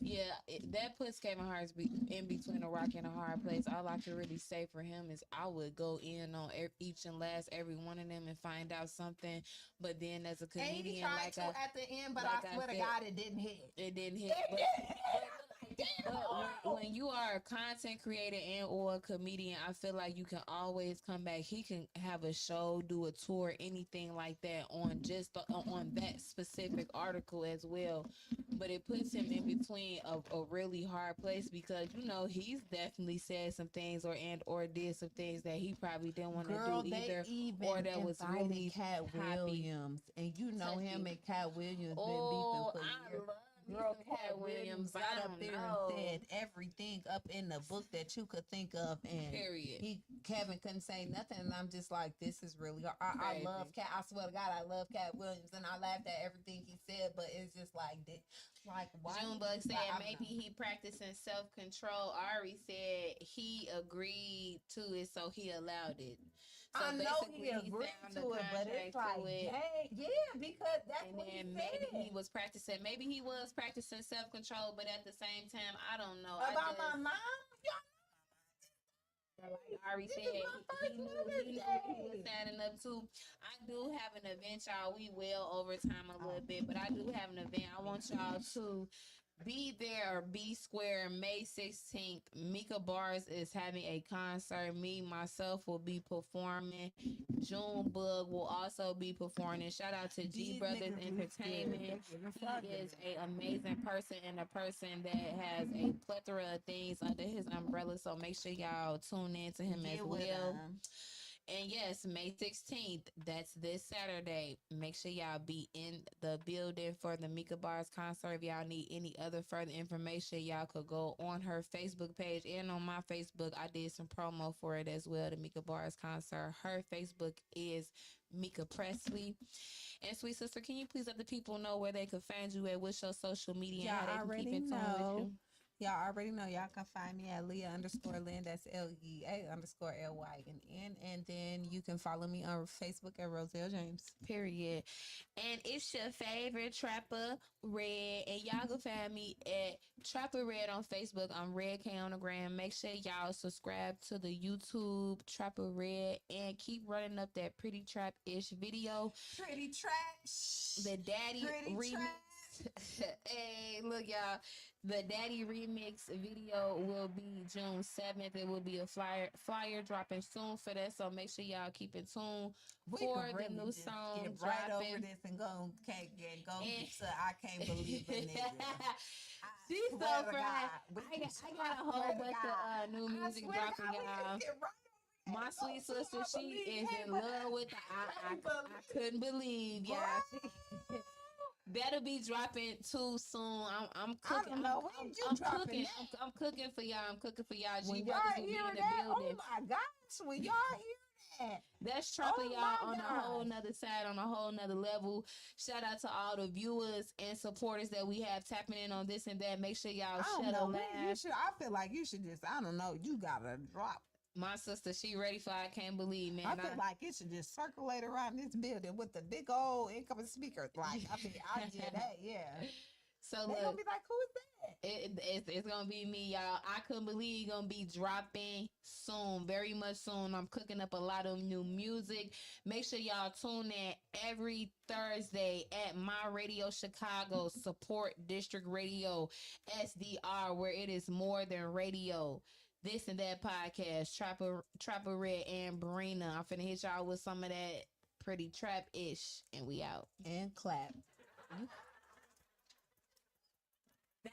that puts Kevin Hart in between a rock and a hard place. All I can really say for him is I would go in on each and last every one of them and find out something. But then as a comedian, and he tried to at the end, but I swear to God, it didn't hit. It didn't hit. But when you are a content creator and or a comedian, I feel like you can always come back. He can have a show, do a tour, anything like that on just on that specific article as well. But it puts him in between a really hard place, because, you know, he's definitely said some things or did some things that he probably didn't want to do either, or that was really Cat Williams, and you know him and Cat Williams been beefing for years. Girl, Cat Williams got up there and said everything up in the book that you could think of, and Kevin couldn't say nothing. And I'm just like, this is really. I love Cat. I swear to God, I love Cat Williams, and I laughed at everything he said. But it's just like why? Junebug said maybe he practicing self control. Ari said he agreed to it, so he allowed it. So I know he agreed to it, but it's like, dang, yeah, because that's and what then he maybe said. he was practicing. Maybe he was practicing self control, but at the same time, I don't know. About my mom, like Ari said, he knew he was standing up to. I do have an event, y'all. We will overtime a little bit, but I do have an event. I want y'all to be there or be square. May 16th, Mika Bars is having a concert. Me, myself, will be performing. Junebug will also be performing. Shout out to G Brothers Entertainment. He is an amazing person and a person that has a plethora of things under his umbrella. So make sure y'all tune in to him as well. And yes, May 16th, that's this Saturday. Make sure y'all be in the building for the Mika Bars concert. If y'all need any other further information, y'all could go on her Facebook page and on my Facebook. I did some promo for it as well, the Mika Bars concert. Her Facebook is Mika Presley. And sweet sister, can you please let the people know where they can find you at? What's your social media? Y'all and how they can keep in tune with you? Y'all already know. Y'all can find me at Leah_Lynn. That's LEA_LYNN. And then you can follow me on Facebook at Roselle James. Period. And it's your favorite Trappa Red. And y'all can find me at Trappa Red on Facebook. I'm Red K on the gram. Make sure y'all subscribe to the YouTube Trappa Red and keep running up that Pretty Trap-ish video. Pretty Trap. The Daddy Pretty remix. Hey, look, y'all. The Daddy remix video will be June 7th. It will be a flyer dropping soon for that. So make sure y'all keep in tune for the new song get dropping. Right over this and go get I can't believe it, nigga. She's so fried. I got a whole bunch of new music dropping, y'all. My sweet sister, she is in love with the I couldn't believe, y'all. That'll be dropping too soon. I'm cooking. I don't know. I'm cooking. I'm cooking for y'all. I'm cooking for y'all. When G y'all Brothers will be hear in the that, building. oh my gosh, when y'all hear that. That's Trappa, y'all, on a whole nother side, on a whole nother level. Shout out to all the viewers and supporters that we have tapping in on this and that. Make sure y'all shut up. I feel like you should just, I don't know, you gotta drop. My sister, she ready for I Can't Believe, man. I feel like it should just circulate around this building with the big old incoming speakers. Like, I mean, I get that, yeah. So they're gonna be like, who is that? It's gonna be me, y'all. I Couldn't Believe gonna be dropping soon, very much soon. I'm cooking up a lot of new music. Make sure y'all tune in every Thursday at My Radio Chicago, Support District Radio, SDR, where it is more than radio. This and That podcast, Trappa Red and Brinaa. I'm finna hit y'all with some of that Pretty Trap-ish, and we out. And clap. That